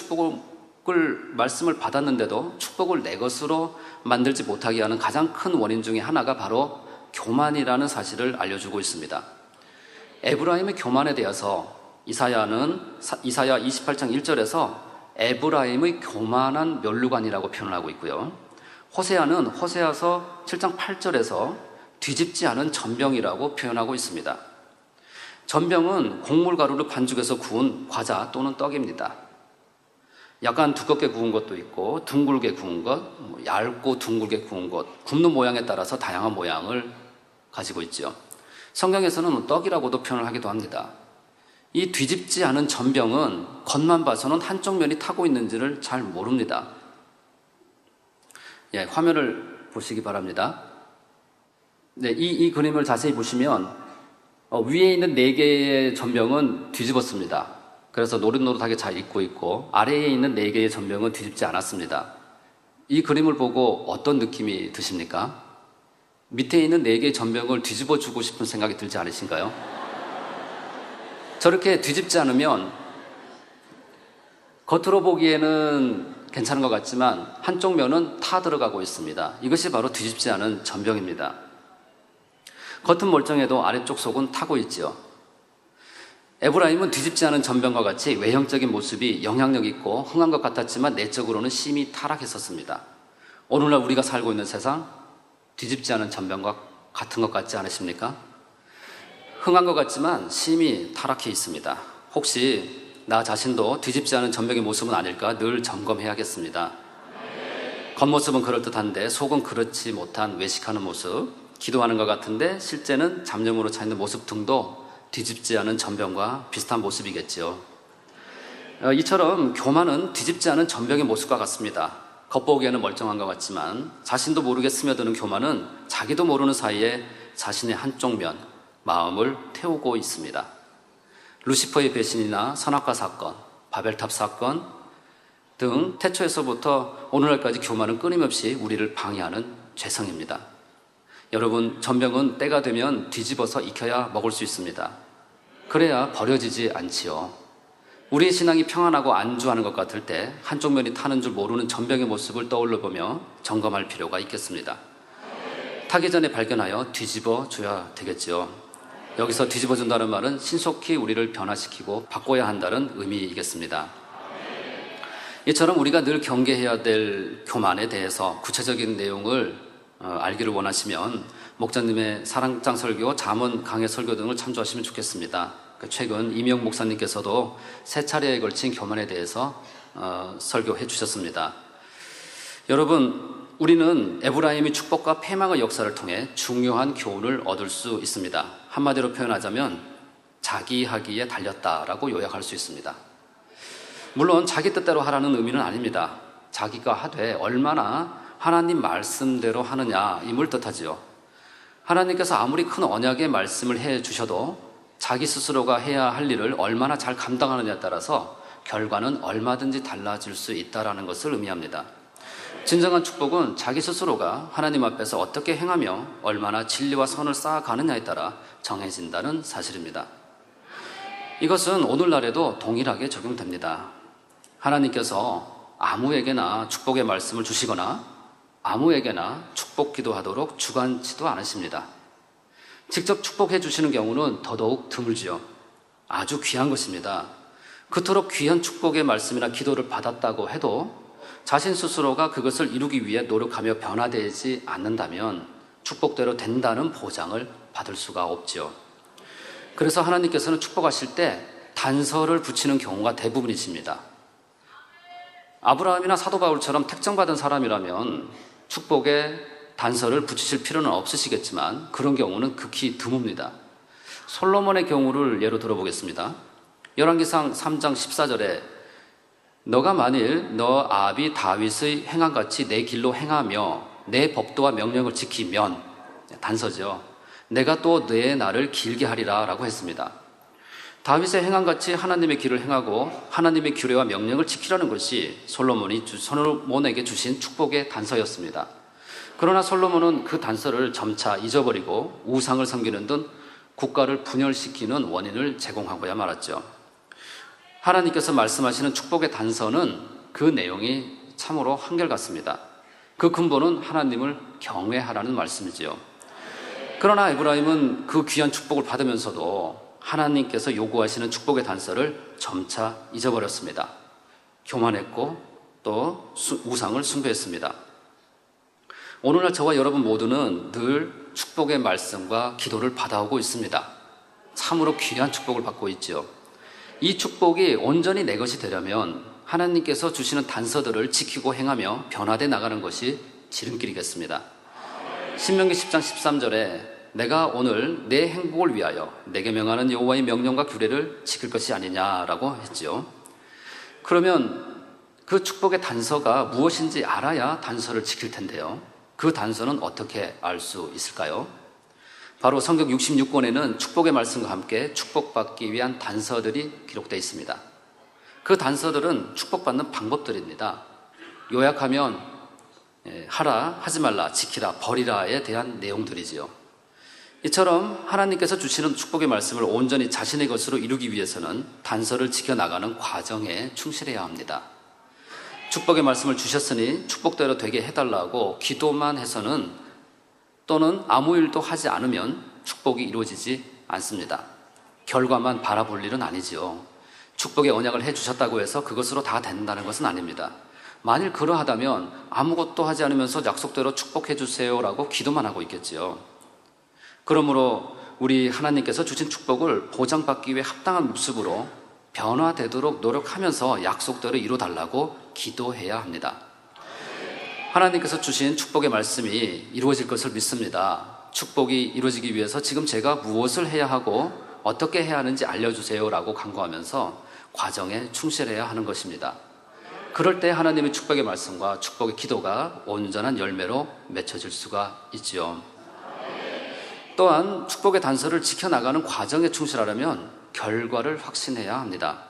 말씀을 받았는데도 축복을 내 것으로 만들지 못하게 하는 가장 큰 원인 중에 하나가 바로 교만이라는 사실을 알려주고 있습니다. 에브라임의 교만에 대해서 이사야 28장 1절에서 에브라임의 교만한 멸류관이라고 표현하고 있고요. 호세아는 호세아서 7장 8절에서 뒤집지 않은 전병이라고 표현하고 있습니다. 전병은 곡물가루를 반죽해서 구운 과자 또는 떡입니다. 약간 두껍게 구운 것도 있고 둥글게 구운 것, 얇고 둥글게 구운 것, 굽는 모양에 따라서 다양한 모양을 가지고 있죠. 성경에서는 떡이라고도 표현을 하기도 합니다. 이 뒤집지 않은 전병은 겉만 봐서는 한쪽 면이 타고 있는지를 잘 모릅니다. 화면을 보시기 바랍니다. 네, 이 그림을 자세히 보시면 위에 있는 4개의 전병은 뒤집었습니다. 그래서 노릇노릇하게 잘 익고 있고 아래에 있는 4개의 전병은 뒤집지 않았습니다. 이 그림을 보고 어떤 느낌이 드십니까? 밑에 있는 4개의 전병을 뒤집어 주고 싶은 생각이 들지 않으신가요? 저렇게 뒤집지 않으면 겉으로 보기에는 괜찮은 것 같지만 한쪽 면은 타 들어가고 있습니다. 이것이 바로 뒤집지 않은 전병입니다. 겉은 멀쩡해도 아래쪽 속은 타고 있지요. 에브라임은 뒤집지 않은 전병과 같이 외형적인 모습이 영향력 있고 흥한 것 같았지만 내적으로는 심히 타락했었습니다. 오늘날 우리가 살고 있는 세상, 뒤집지 않은 전병과 같은 것 같지 않으십니까? 흥한 것 같지만 심히 타락해 있습니다. 혹시 나 자신도 뒤집지 않은 전병의 모습은 아닐까 늘 점검해야겠습니다. 겉모습은 그럴듯한데 속은 그렇지 못한 외식하는 모습, 기도하는 것 같은데 실제는 잡념으로 차 있는 모습 등도 뒤집지 않은 전병과 비슷한 모습이겠지요. 이처럼 교만은 뒤집지 않은 전병의 모습과 같습니다. 겉보기에는 멀쩡한 것 같지만 자신도 모르게 스며드는 교만은 자기도 모르는 사이에 자신의 한쪽 면, 마음을 태우고 있습니다. 루시퍼의 배신이나 선악과 사건, 바벨탑 사건 등 태초에서부터 오늘날까지 교만은 끊임없이 우리를 방해하는 죄성입니다. 여러분, 전병은 때가 되면 뒤집어서 익혀야 먹을 수 있습니다. 그래야 버려지지 않지요. 우리의 신앙이 평안하고 안주하는 것 같을 때 한쪽 면이 타는 줄 모르는 전병의 모습을 떠올려 보며 점검할 필요가 있겠습니다. 타기 전에 발견하여 뒤집어 줘야 되겠지요. 여기서 뒤집어 준다는 말은 신속히 우리를 변화시키고 바꿔야 한다는 의미이겠습니다. 이처럼 우리가 늘 경계해야 될 교만에 대해서 구체적인 내용을 알기를 원하시면 목사님의 사랑장 설교, 잠언 강해 설교 등을 참조하시면 좋겠습니다. 최근 이명 목사님께서도 3차례에 걸친 교만에 대해서 설교해 주셨습니다. 여러분, 우리는 에브라임의 축복과 패망의 역사를 통해 중요한 교훈을 얻을 수 있습니다. 한마디로 표현하자면 자기 하기에 달렸다라고 요약할 수 있습니다. 물론 자기 뜻대로 하라는 의미는 아닙니다. 자기가 하되 얼마나 하나님 말씀대로 하느냐 임을 뜻하지요. 하나님께서 아무리 큰 언약의 말씀을 해 주셔도 자기 스스로가 해야 할 일을 얼마나 잘 감당하느냐에 따라서 결과는 얼마든지 달라질 수 있다는 것을 의미합니다. 진정한 축복은 자기 스스로가 하나님 앞에서 어떻게 행하며 얼마나 진리와 선을 쌓아가느냐에 따라 정해진다는 사실입니다. 이것은 오늘날에도 동일하게 적용됩니다. 하나님께서 아무에게나 축복의 말씀을 주시거나 아무에게나 축복 기도하도록 주관치도 않으십니다. 직접 축복해 주시는 경우는 더더욱 드물지요. 아주 귀한 것입니다. 그토록 귀한 축복의 말씀이나 기도를 받았다고 해도 자신 스스로가 그것을 이루기 위해 노력하며 변화되지 않는다면 축복대로 된다는 보장을 받을 수가 없지요. 그래서 하나님께서는 축복하실 때 단서를 붙이는 경우가 대부분이십니다. 아브라함이나 사도 바울처럼 택정받은 사람이라면 축복에 단서를 붙이실 필요는 없으시겠지만 그런 경우는 극히 드뭅니다. 솔로몬의 경우를 예로 들어보겠습니다. 열왕기상 3장 14절에 너가 만일 너 아비 다윗의 행함같이 내 길로 행하며 내 법도와 명령을 지키면, 단서죠, 내가 또 내 날을 길게 하리라 라고 했습니다. 다윗의 행함같이 하나님의 길을 행하고 하나님의 규례와 명령을 지키라는 것이 솔로몬에게 주신 축복의 단서였습니다. 그러나 솔로몬은 그 단서를 점차 잊어버리고 우상을 섬기는 등 국가를 분열시키는 원인을 제공하고야 말았죠. 하나님께서 말씀하시는 축복의 단서는 그 내용이 참으로 한결같습니다. 그 근본은 하나님을 경외하라는 말씀이지요. 그러나 에브라임은 그 귀한 축복을 받으면서도 하나님께서 요구하시는 축복의 단서를 점차 잊어버렸습니다. 교만했고 또 우상을 숭배했습니다. 오늘날 저와 여러분 모두는 늘 축복의 말씀과 기도를 받아오고 있습니다. 참으로 귀한 축복을 받고 있죠. 이 축복이 온전히 내 것이 되려면 하나님께서 주시는 단서들을 지키고 행하며 변화돼 나가는 것이 지름길이겠습니다. 신명기 10장 13절에 내가 오늘 내 행복을 위하여 내게 명하는 여호와의 명령과 규례를 지킬 것이 아니냐라고 했지요. 그러면 그 축복의 단서가 무엇인지 알아야 단서를 지킬 텐데요. 그 단서는 어떻게 알 수 있을까요? 바로 성경 66권에는 축복의 말씀과 함께 축복받기 위한 단서들이 기록되어 있습니다. 그 단서들은 축복받는 방법들입니다. 요약하면 하라, 하지 말라, 지키라, 버리라에 대한 내용들이지요. 이처럼 하나님께서 주시는 축복의 말씀을 온전히 자신의 것으로 이루기 위해서는 단서를 지켜나가는 과정에 충실해야 합니다. 축복의 말씀을 주셨으니 축복대로 되게 해달라고 기도만 해서는 또는 아무 일도 하지 않으면 축복이 이루어지지 않습니다. 결과만 바라볼 일은 아니지요. 축복의 언약을 해주셨다고 해서 그것으로 다 된다는 것은 아닙니다. 만일 그러하다면 아무것도 하지 않으면서 약속대로 축복해 주세요라고 기도만 하고 있겠지요. 그러므로 우리 하나님께서 주신 축복을 보장받기 위해 합당한 모습으로 변화되도록 노력하면서 약속대로 이루어달라고 기도해야 합니다. 하나님께서 주신 축복의 말씀이 이루어질 것을 믿습니다. 축복이 이루어지기 위해서 지금 제가 무엇을 해야 하고 어떻게 해야 하는지 알려주세요 라고 간구하면서 과정에 충실해야 하는 것입니다. 그럴 때 하나님의 축복의 말씀과 축복의 기도가 온전한 열매로 맺혀질 수가 있지요. 또한 축복의 단서를 지켜나가는 과정에 충실하려면 결과를 확신해야 합니다.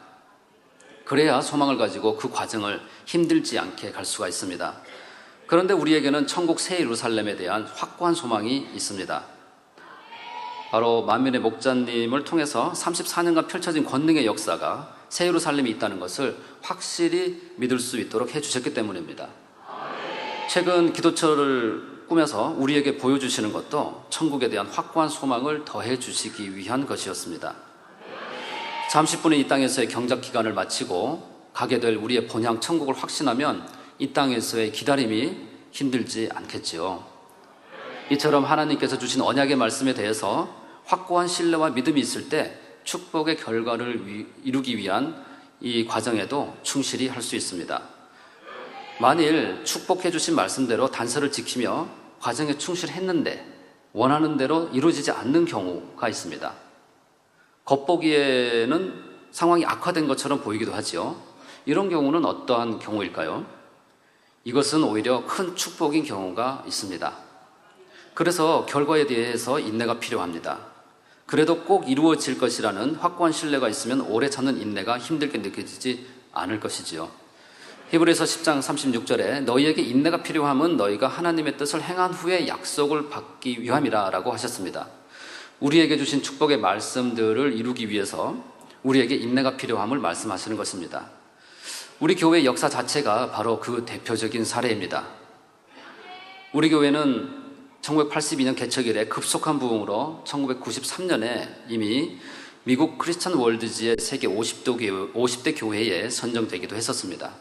그래야 소망을 가지고 그 과정을 힘들지 않게 갈 수가 있습니다. 그런데 우리에게는 천국 새 예루살렘에 대한 확고한 소망이 있습니다. 바로 만민의 목자님을 통해서 34년간 펼쳐진 권능의 역사가 새 예루살렘이 있다는 것을 확실히 믿을 수 있도록 해주셨기 때문입니다. 최근 기도처를 꾸며서 우리에게 보여주시는 것도 천국에 대한 확고한 소망을 더해 주시기 위한 것이었습니다. 잠시뿐의 이 땅에서의 경작 기간을 마치고 가게 될 우리의 본향 천국을 확신하면 이 땅에서의 기다림이 힘들지 않겠지요. 이처럼 하나님께서 주신 언약의 말씀에 대해서 확고한 신뢰와 믿음이 있을 때 축복의 결과를 이루기 위한 이 과정에도 충실히 할 수 있습니다. 만일 축복해 주신 말씀대로 단서를 지키며 과정에 충실했는데 원하는 대로 이루어지지 않는 경우가 있습니다. 겉보기에는 상황이 악화된 것처럼 보이기도 하죠. 이런 경우는 어떠한 경우일까요? 이것은 오히려 큰 축복인 경우가 있습니다. 그래서 결과에 대해서 인내가 필요합니다. 그래도 꼭 이루어질 것이라는 확고한 신뢰가 있으면 오래 참는 인내가 힘들게 느껴지지 않을 것이지요. 히브리서 10장 36절에 너희에게 인내가 필요함은 너희가 하나님의 뜻을 행한 후에 약속을 받기 위함이라 라고 하셨습니다. 우리에게 주신 축복의 말씀들을 이루기 위해서 우리에게 인내가 필요함을 말씀하시는 것입니다. 우리 교회의 역사 자체가 바로 그 대표적인 사례입니다. 우리 교회는 1982년 개척 이래 급속한 부흥으로 1993년에 이미 미국 크리스천 월드지의 세계 50대 교회에 선정되기도 했었습니다.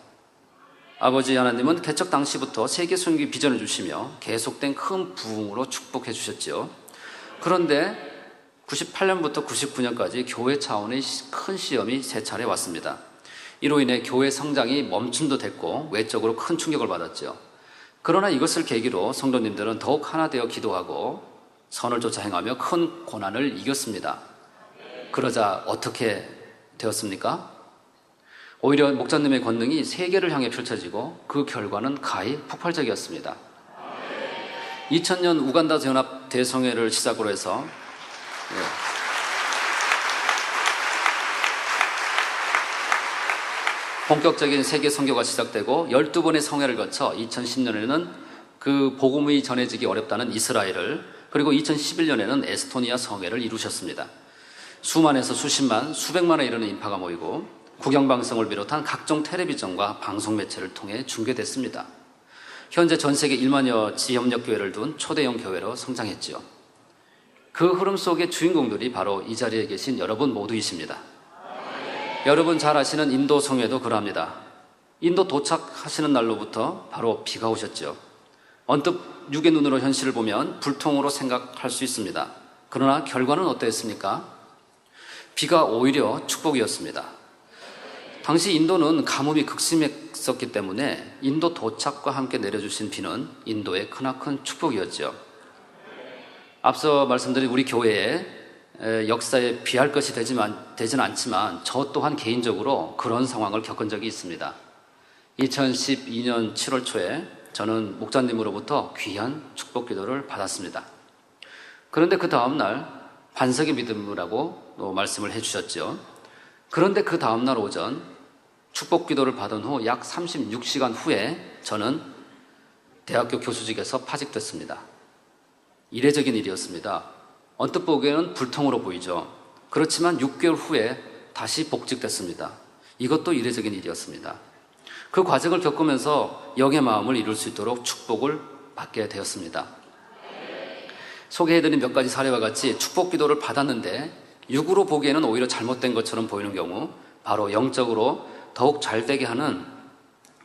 아버지 하나님은 개척 당시부터 세계 선교 비전을 주시며 계속된 큰 부흥으로 축복해 주셨지요. 그런데 98년부터 99년까지 교회 차원의 큰 시험이 세 차례 왔습니다. 이로 인해 교회 성장이 멈춤도 됐고 외적으로 큰 충격을 받았죠. 그러나 이것을 계기로 성도님들은 더욱 하나 되어 기도하고 선을 쫓아 행하며 큰 고난을 이겼습니다. 그러자 어떻게 되었습니까? 오히려 목자님의 권능이 세계를 향해 펼쳐지고 그 결과는 가히 폭발적이었습니다. 2000년 우간다 연합 대성회를 시작으로 해서 본격적인 세계 선교가 시작되고 12번의 성회를 거쳐 2010년에는 그 복음이 전해지기 어렵다는 이스라엘을, 그리고 2011년에는 에스토니아 성회를 이루셨습니다. 수만에서 수십만, 수백만에 이르는 인파가 모이고 국영방송을 비롯한 각종 텔레비전과 방송 매체를 통해 중계됐습니다. 현재 전 세계 1만여 지협력 교회를 둔 초대형 교회로 성장했지요. 그 흐름 속의 주인공들이 바로 이 자리에 계신 여러분 모두이십니다. 여러분 잘 아시는 인도 성회도 그러합니다. 인도 도착하시는 날로부터 바로 비가 오셨죠. 언뜻 육의 눈으로 현실을 보면 불통으로 생각할 수 있습니다. 그러나 결과는 어떠했습니까? 비가 오히려 축복이었습니다. 당시 인도는 가뭄이 극심했었기 때문에 인도 도착과 함께 내려주신 비는 인도의 크나큰 축복이었죠. 앞서 말씀드린 우리 교회의 역사에 비할 것이 되지는 않지만 저 또한 개인적으로 그런 상황을 겪은 적이 있습니다. 2012년 7월 초에 저는 목사님으로부터 귀한 축복 기도를 받았습니다. 그런데 그 다음날 반석의 믿음이라고 또 말씀을 해주셨죠. 그런데 그 다음날 오전 축복 기도를 받은 후 약 36시간 후에 저는 대학교 교수직에서 파직됐습니다. 이례적인 일이었습니다. 언뜻 보기에는 불통으로 보이죠. 그렇지만 6개월 후에 다시 복직됐습니다. 이것도 이례적인 일이었습니다. 그 과정을 겪으면서 영의 마음을 이룰 수 있도록 축복을 받게 되었습니다. 소개해드린 몇 가지 사례와 같이 축복 기도를 받았는데 육으로 보기에는 오히려 잘못된 것처럼 보이는 경우, 바로 영적으로 더욱 잘되게 하는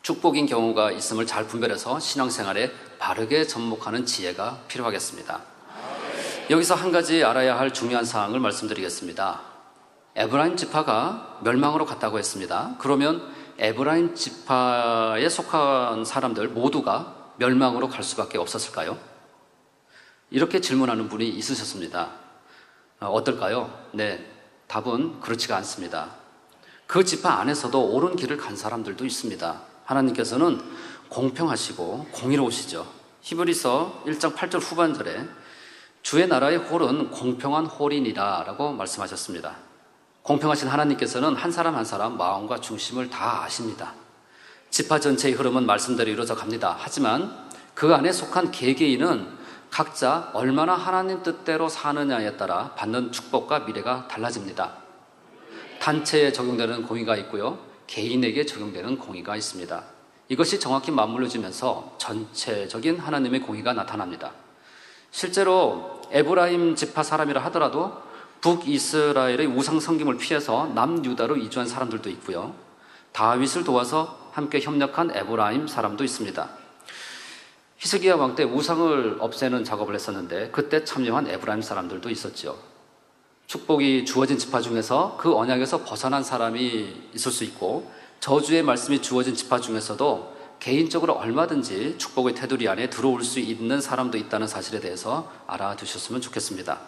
축복인 경우가 있음을 잘 분별해서 신앙생활에 바르게 접목하는 지혜가 필요하겠습니다. 여기서 한 가지 알아야 할 중요한 사항을 말씀드리겠습니다. 에브라임 지파가 멸망으로 갔다고 했습니다. 그러면 에브라임 지파에 속한 사람들 모두가 멸망으로 갈 수밖에 없었을까요? 이렇게 질문하는 분이 있으셨습니다. 어떨까요? 네, 답은 그렇지가 않습니다. 그 지파 안에서도 옳은 길을 간 사람들도 있습니다. 하나님께서는 공평하시고 공의로우시죠. 히브리서 1장 8절 후반절에 주의 나라의 홀은 공평한 홀이니라 라고 말씀하셨습니다. 공평하신 하나님께서는 한 사람 한 사람 마음과 중심을 다 아십니다. 지파 전체의 흐름은 말씀대로 이루어져 갑니다. 하지만 그 안에 속한 개개인은 각자 얼마나 하나님 뜻대로 사느냐에 따라 받는 축복과 미래가 달라집니다. 단체에 적용되는 공의가 있고요, 개인에게 적용되는 공의가 있습니다. 이것이 정확히 맞물려지면서 전체적인 하나님의 공의가 나타납니다. 실제로 에브라임 지파 사람이라 하더라도 북이스라엘의 우상 섬김을 피해서 남유다로 이주한 사람들도 있고요, 다윗을 도와서 함께 협력한 에브라임 사람도 있습니다. 히스기야 왕 때 우상을 없애는 작업을 했었는데 그때 참여한 에브라임 사람들도 있었죠. 축복이 주어진 지파 중에서 그 언약에서 벗어난 사람이 있을 수 있고, 저주의 말씀이 주어진 지파 중에서도 개인적으로 얼마든지 축복의 테두리 안에 들어올 수 있는 사람도 있다는 사실에 대해서 알아두셨으면 좋겠습니다.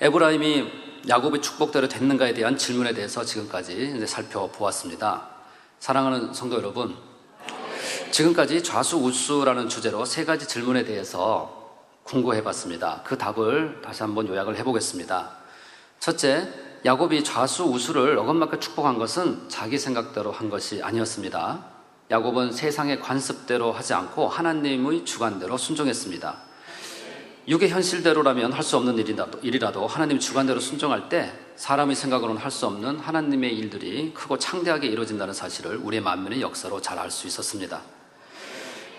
에브라임이 야곱의 축복대로 됐는가에 대한 질문에 대해서 지금까지 살펴보았습니다. 사랑하는 성도 여러분, 지금까지 좌수우수라는 주제로 세 가지 질문에 대해서 공고해봤습니다. 그 답을 다시 한번 요약을 해보겠습니다. 첫째, 야곱이 좌수우수를 어긋맞게 축복한 것은 자기 생각대로 한 것이 아니었습니다. 야곱은 세상의 관습대로 하지 않고 하나님의 주관대로 순종했습니다. 육의 현실대로라면 할 수 없는 일이라도 하나님의 주관대로 순종할 때 사람의 생각으로는 할 수 없는 하나님의 일들이 크고 창대하게 이루어진다는 사실을 우리의 만면의 역사로 잘 알 수 있었습니다.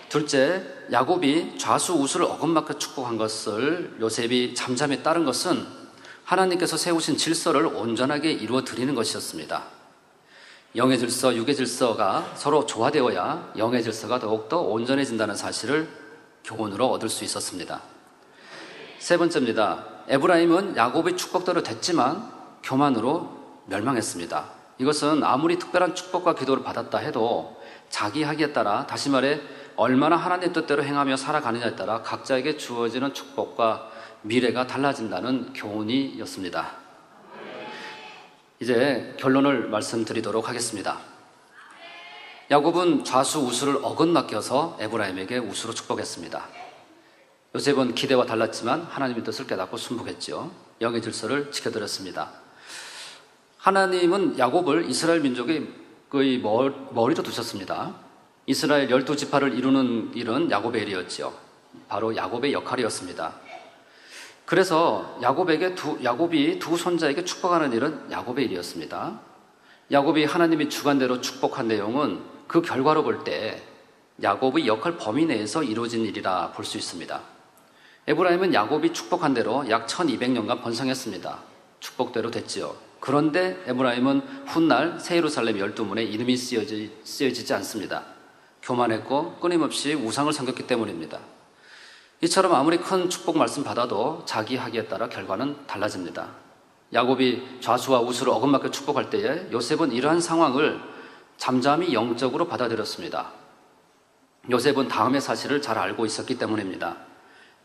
둘째, 야곱이 좌수우수를 어긋맞게 축복한 것을 요셉이 잠잠히 따른 것은 하나님께서 세우신 질서를 온전하게 이루어 드리는 것이었습니다. 영의 질서, 육의 질서가 서로 조화되어야 영의 질서가 더욱더 온전해진다는 사실을 교훈으로 얻을 수 있었습니다. 세 번째입니다. 에브라임은 야곱의 축복대로 됐지만 교만으로 멸망했습니다. 이것은 아무리 특별한 축복과 기도를 받았다 해도 자기 하기에 따라, 다시 말해 얼마나 하나님 뜻대로 행하며 살아가느냐에 따라 각자에게 주어지는 축복과 미래가 달라진다는 교훈이었습니다. 이제 결론을 말씀드리도록 하겠습니다. 야곱은 좌수우수를 어긋맞게 해서 에브라임에게 우수로 축복했습니다. 요셉은 기대와 달랐지만 하나님의 뜻을 깨닫고 순복했죠. 영의 질서를 지켜드렸습니다. 하나님은 야곱을 이스라엘 민족의 머리로 두셨습니다. 이스라엘 12지파를 이루는 일은 야곱의 일이었죠. 바로 야곱의 역할이었습니다. 그래서 야곱이 두 손자에게 축복하는 일은 야곱의 일이었습니다. 야곱이 하나님의 주관대로 축복한 내용은 그 결과로 볼 때 야곱의 역할 범위 내에서 이루어진 일이라 볼 수 있습니다. 에브라임은 야곱이 축복한 대로 약 1200년간 번성했습니다. 축복대로 됐지요. 그런데 에브라임은 훗날 새 예루살렘 12문에 이름이 쓰여지지 않습니다. 교만했고 끊임없이 우상을 섬겼기 때문입니다. 이처럼 아무리 큰 축복 말씀 받아도 자기 하기에 따라 결과는 달라집니다. 야곱이 좌수와 우수를 어긋맞게 축복할 때에 요셉은 이러한 상황을 잠잠히 영적으로 받아들였습니다. 요셉은 다음의 사실을 잘 알고 있었기 때문입니다.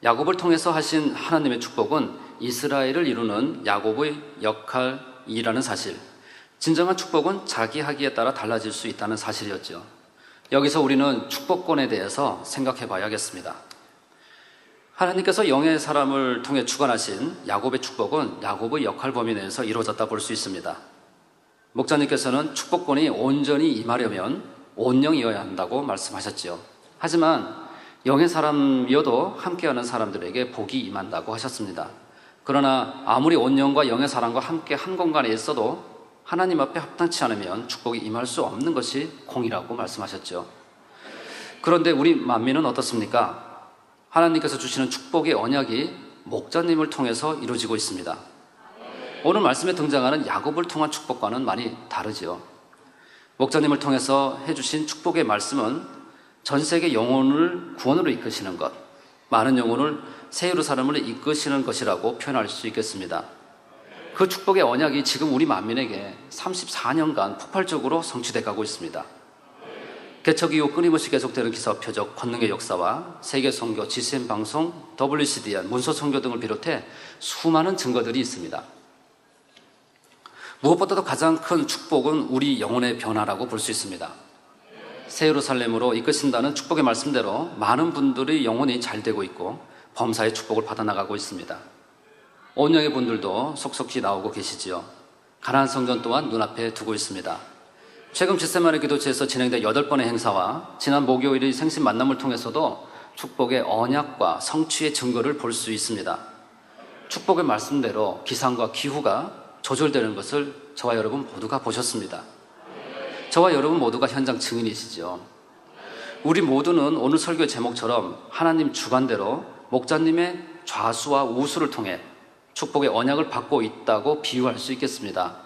야곱을 통해서 하신 하나님의 축복은 이스라엘을 이루는 야곱의 역할이라는 사실, 진정한 축복은 자기 하기에 따라 달라질 수 있다는 사실이었죠. 여기서 우리는 축복권에 대해서 생각해 봐야겠습니다. 하나님께서 영의 사람을 통해 주관하신 야곱의 축복은 야곱의 역할 범위 내에서 이루어졌다 볼 수 있습니다. 목자님께서는 축복권이 온전히 임하려면 온영이어야 한다고 말씀하셨지요. 하지만 영의 사람이어도 함께하는 사람들에게 복이 임한다고 하셨습니다. 그러나 아무리 온영과 영의 사람과 함께 한 공간에 있어도 하나님 앞에 합당치 않으면 축복이 임할 수 없는 것이 공이라고 말씀하셨죠. 그런데 우리 만민은 어떻습니까? 하나님께서 주시는 축복의 언약이 목자님을 통해서 이루어지고 있습니다. 오늘 말씀에 등장하는 야곱을 통한 축복과는 많이 다르지요. 목자님을 통해서 해주신 축복의 말씀은 전 세계 영혼을 구원으로 이끄시는 것, 많은 영혼을 새 예루살렘으로 이끄시는 것이라고 표현할 수 있겠습니다. 그 축복의 언약이 지금 우리 만민에게 34년간 폭발적으로 성취돼 가고 있습니다. 개척 이후 끊임없이 계속되는 기사 표적, 권능의 역사와 세계 선교, GCN 방송, WCDN, 문서 선교 등을 비롯해 수많은 증거들이 있습니다. 무엇보다도 가장 큰 축복은 우리 영혼의 변화라고 볼 수 있습니다. 새 예루살렘으로 이끄신다는 축복의 말씀대로 많은 분들의 영혼이 잘 되고 있고 범사의 축복을 받아나가고 있습니다. 온영의 분들도 속속히 나오고 계시지요. 가나안 성전 또한 눈앞에 두고 있습니다. 최근 겟세마네 기도처에서 진행된 8번의 행사와 지난 목요일의 생신 만남을 통해서도 축복의 언약과 성취의 증거를 볼 수 있습니다. 축복의 말씀대로 기상과 기후가 조절되는 것을 저와 여러분 모두가 보셨습니다. 저와 여러분 모두가 현장 증인이시죠. 우리 모두는 오늘 설교의 제목처럼 하나님 주관대로 목자님의 좌수와 우수를 통해 축복의 언약을 받고 있다고 비유할 수 있겠습니다.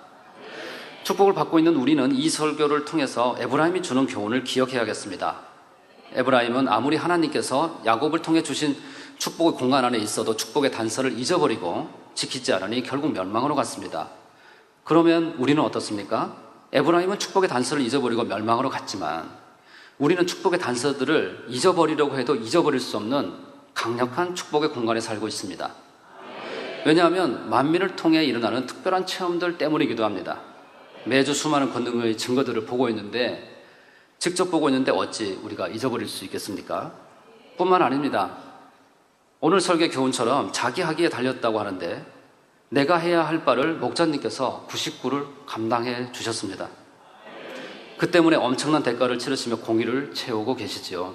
축복을 받고 있는 우리는 이 설교를 통해서 에브라임이 주는 교훈을 기억해야겠습니다. 에브라임은 아무리 하나님께서 야곱을 통해 주신 축복의 공간 안에 있어도 축복의 단서를 잊어버리고 지키지 않으니 결국 멸망으로 갔습니다. 그러면 우리는 어떻습니까? 에브라임은 축복의 단서를 잊어버리고 멸망으로 갔지만 우리는 축복의 단서들을 잊어버리려고 해도 잊어버릴 수 없는 강력한 축복의 공간에 살고 있습니다. 왜냐하면 만민을 통해 일어나는 특별한 체험들 때문이기도 합니다. 매주 수많은 권능의 증거들을 보고 있는데 직접 보고 있는데 어찌 우리가 잊어버릴 수 있겠습니까? 뿐만 아닙니다. 오늘 설계 교훈처럼 자기 하기에 달렸다고 하는데 내가 해야 할 바를 목자님께서 99를 감당해 주셨습니다. 그 때문에 엄청난 대가를 치르시며 공의를 채우고 계시지요.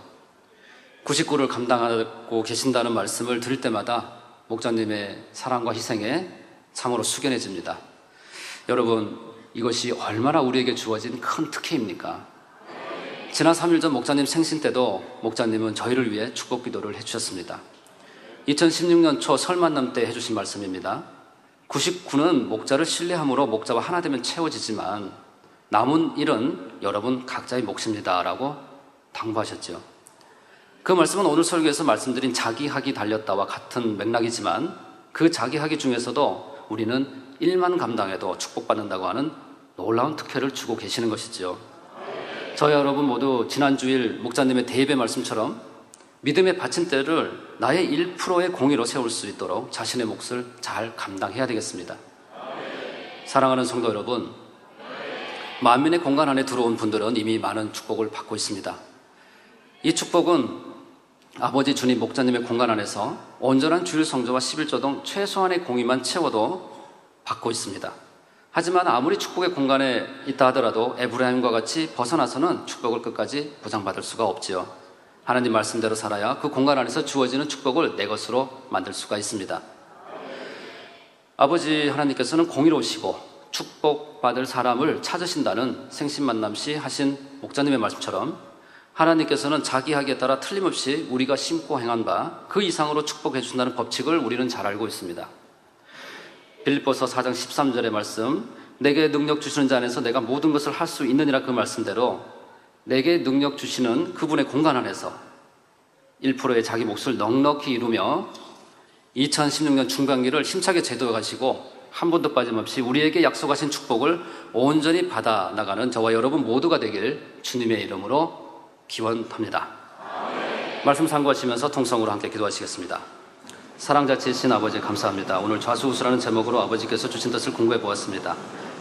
99를 감당하고 계신다는 말씀을 드릴 때마다 목자님의 사랑과 희생에 참으로 숙연해집니다. 여러분, 이것이 얼마나 우리에게 주어진 큰 특혜입니까? 지난 3일 전 목자님 생신 때도 목자님은 저희를 위해 축복 기도를 해주셨습니다. 2016년 초 설 만남 때 해주신 말씀입니다. 99는 목자를 신뢰함으로 목자와 하나 되면 채워지지만 남은 일은 여러분 각자의 몫입니다 라고 당부하셨죠. 그 말씀은 오늘 설교에서 말씀드린 자기하기 달렸다와 같은 맥락이지만 그 자기하기 중에서도 우리는 일만 감당해도 축복받는다고 하는 놀라운 특혜를 주고 계시는 것이죠. 저희 여러분 모두 지난 주일 목자님의 대예배 말씀처럼 믿음의 받침대를 나의 1%의 공의로 세울 수 있도록 자신의 몫을 잘 감당해야 되겠습니다. 사랑하는 성도 여러분, 만민의 공간 안에 들어온 분들은 이미 많은 축복을 받고 있습니다. 이 축복은 아버지 주님 목자님의 공간 안에서 온전한 주일 성조와 11조 등 최소한의 공의만 채워도 받고 있습니다. 하지만 아무리 축복의 공간에 있다 하더라도 에브라임과 같이 벗어나서는 축복을 끝까지 보장받을 수가 없지요. 하나님 말씀대로 살아야 그 공간 안에서 주어지는 축복을 내 것으로 만들 수가 있습니다. 아버지 하나님께서는 공의로우시고 축복받을 사람을 찾으신다는 생신만남 시 하신 목자님의 말씀처럼 하나님께서는 자기 하기에 따라 틀림없이 우리가 심고 행한 바 그 이상으로 축복해 준다는 법칙을 우리는 잘 알고 있습니다. 빌립보서 4장 13절의 말씀, 내게 능력 주시는 자 안에서 내가 모든 것을 할 수 있느니라 그 말씀대로 내게 능력 주시는 그분의 공간 안에서 1%의 자기 몫을 넉넉히 이루며 2016년 중반기를 힘차게 제도해 가시고 한 번도 빠짐없이 우리에게 약속하신 축복을 온전히 받아 나가는 저와 여러분 모두가 되길 주님의 이름으로 기원합니다. 말씀 참고하시면서 통성으로 함께 기도하시겠습니다. 사랑자치신 아버지 감사합니다. 오늘 좌수우수라는 제목으로 아버지께서 주신 뜻을 공부해 보았습니다.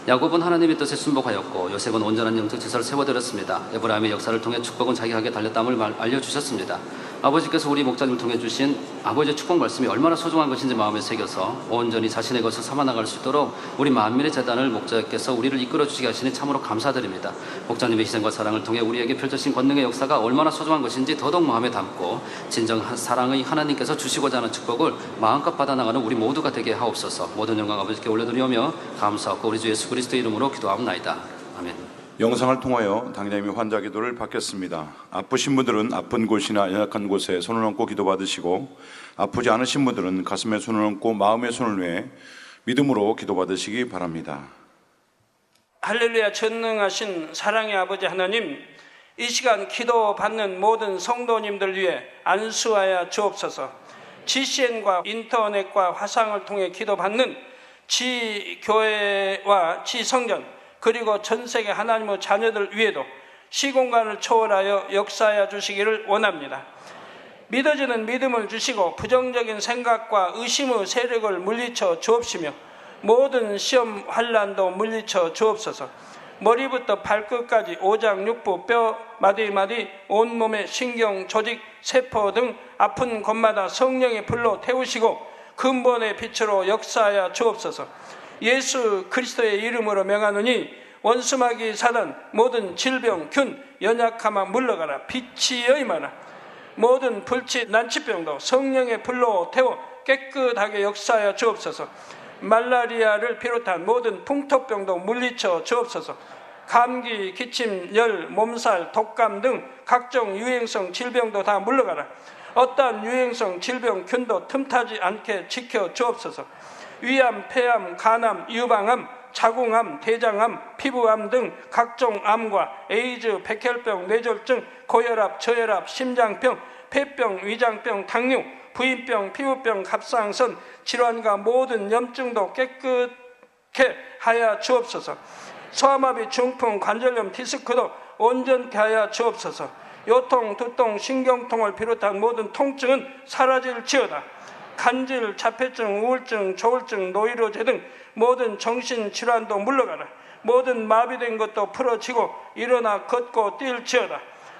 야곱은 하나님의 뜻에 순복하였고 요셉은 온전한 영적 지사를 세워드렸습니다. 에브라임의 역사를 통해 축복은 자기에게 달렸다음을 알려주셨습니다. 아버지께서 우리 목자님을 통해 주신 아버지의 축복 말씀이 얼마나 소중한 것인지 마음에 새겨서 온전히 자신의 것을 삼아나갈 수 있도록 우리 만민의 재단을 목자께서 우리를 이끌어 주시게 하시니 참으로 감사드립니다. 목자님의 희생과 사랑을 통해 우리에게 펼쳐진 권능의 역사가 얼마나 소중한 것인지 더더욱 마음에 담고 진정한 사랑의 하나님께서 주시고자 하는 축복을 마음껏 받아나가는 우리 모두가 되게 하옵소서. 모든 영광 아버지께 올려드리오며 감사하고 우리 주 예수 그리스도의 이름으로 기도하옵나이다. 아멘. 영상을 통하여 당장님의 환자 기도를 받겠습니다. 아프신 분들은 아픈 곳이나 연약한 곳에 손을 얹고 기도받으시고 아프지 않으신 분들은 가슴에 손을 얹고 마음에 손을 뇌 믿음으로 기도받으시기 바랍니다. 할렐루야. 전능하신 사랑의 아버지 하나님, 이 시간 기도받는 모든 성도님들 위해 안수하여 주옵소서. GCN과 인터넷과 화상을 통해 기도받는 지교회와 지성전 그리고 전세계 하나님의 자녀들 위에도 시공간을 초월하여 역사하여 주시기를 원합니다. 믿어지는 믿음을 주시고 부정적인 생각과 의심의 세력을 물리쳐 주옵시며 모든 시험 환난도 물리쳐 주옵소서. 머리부터 발끝까지 오장육부 뼈 마디마디 온몸의 신경 조직 세포 등 아픈 곳마다 성령의 불로 태우시고 근본의 빛으로 역사하여 주옵소서. 예수 그리스도의 이름으로 명하노니 원수마귀 사단 모든 질병 균 연약함아 물러가라. 빛이여 임하라. 모든 불치 난치병도 성령의 불로 태워 깨끗하게 역사하여 주옵소서. 말라리아를 비롯한 모든 풍토병도 물리쳐 주옵소서. 감기, 기침, 열, 몸살, 독감 등 각종 유행성 질병도 다 물러가라. 어떠한 유행성 질병 균도 틈타지 않게 지켜 주옵소서. 위암, 폐암, 간암, 유방암, 자궁암, 대장암, 피부암 등 각종 암과 에이즈, 백혈병, 뇌졸중, 고혈압, 저혈압, 심장병, 폐병, 위장병, 당뇨, 부인병, 피부병, 갑상선 질환과 모든 염증도 깨끗게 하여 주옵소서. 소아마비, 중풍, 관절염, 디스크도 온전케 하여 주옵소서. 요통, 두통, 신경통을 비롯한 모든 통증은 사라질지어다. 간질, 자폐증, 우울증, 조울증, 노이로제 등 모든 정신질환도 물러가라. 모든 마비된 것도 풀어지고 일어나 걷고 뛸지어다.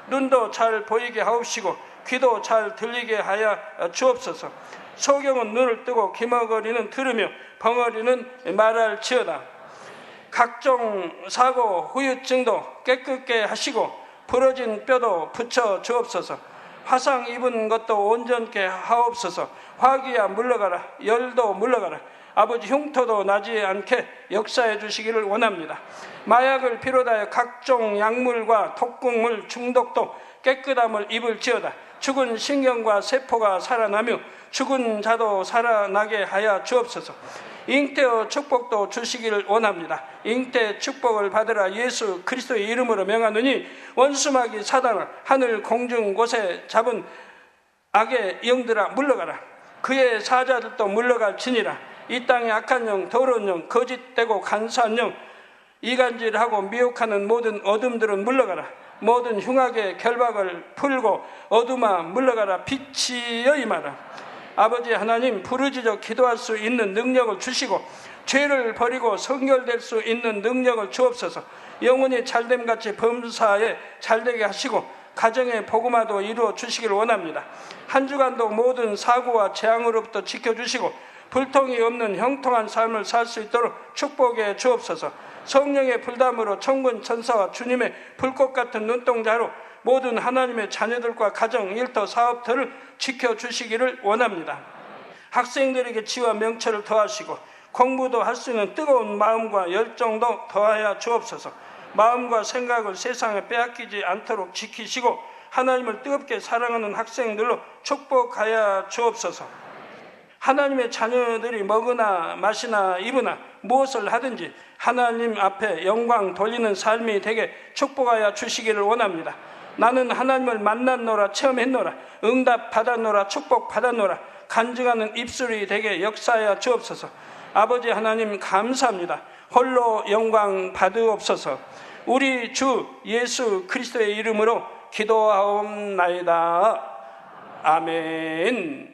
눈도 잘 보이게 하옵시고 귀도 잘 들리게 하여 주옵소서. 소경은 눈을 뜨고 기머거리는 들으며 벙어리는 말할지어다. 각종 사고, 후유증도 깨끗게 하시고 부러진 뼈도 붙여 주옵소서. 화상 입은 것도 온전케 하옵소서. 화기야 물러가라. 열도 물러가라. 아버지 흉터도 나지 않게 역사해 주시기를 원합니다. 마약을 비롯하여 각종 약물과 독극물 중독도 깨끗함을 입을지어다. 죽은 신경과 세포가 살아나며 죽은 자도 살아나게 하여 주옵소서. 잉태의 축복도 주시기를 원합니다. 잉태 축복을 받으라. 예수 그리스도의 이름으로 명하노니 원수마귀 사단을 하늘 공중 곳에 잡은 악의 영들아 물러가라. 그의 사자들도 물러갈지니라. 이 땅의 악한 영, 더러운 영, 거짓되고 간사한 영, 이간질하고 미혹하는 모든 어둠들은 물러가라. 모든 흉악의 결박을 풀고 어둠아 물러가라. 빛이여 임하라. 아버지 하나님, 부르짖어 기도할 수 있는 능력을 주시고 죄를 버리고 성결될 수 있는 능력을 주옵소서. 영혼이 잘됨같이 범사에 잘되게 하시고 가정의 복음화도 이루어 주시길 원합니다. 한 주간도 모든 사고와 재앙으로부터 지켜주시고 불통이 없는 형통한 삶을 살 수 있도록 축복해 주옵소서. 성령의 불담으로 천군 천사와 주님의 불꽃 같은 눈동자로 모든 하나님의 자녀들과 가정, 일터, 사업들을 지켜주시기를 원합니다. 학생들에게 지와 명철을 더하시고 공부도 할 수 있는 뜨거운 마음과 열정도 더하여 주옵소서. 마음과 생각을 세상에 빼앗기지 않도록 지키시고 하나님을 뜨겁게 사랑하는 학생들로 축복하여 주옵소서. 하나님의 자녀들이 먹으나 마시나 입으나 무엇을 하든지 하나님 앞에 영광 돌리는 삶이 되게 축복하여 주시기를 원합니다. 나는 하나님을 만났노라, 체험했노라, 응답 받았노라, 축복 받았노라, 간증하는 입술이 되게 역사하여 주옵소서. 아버지 하나님 감사합니다. 홀로 영광 받으옵소서. 우리 주 예수 그리스도의 이름으로 기도하옵나이다. 아멘.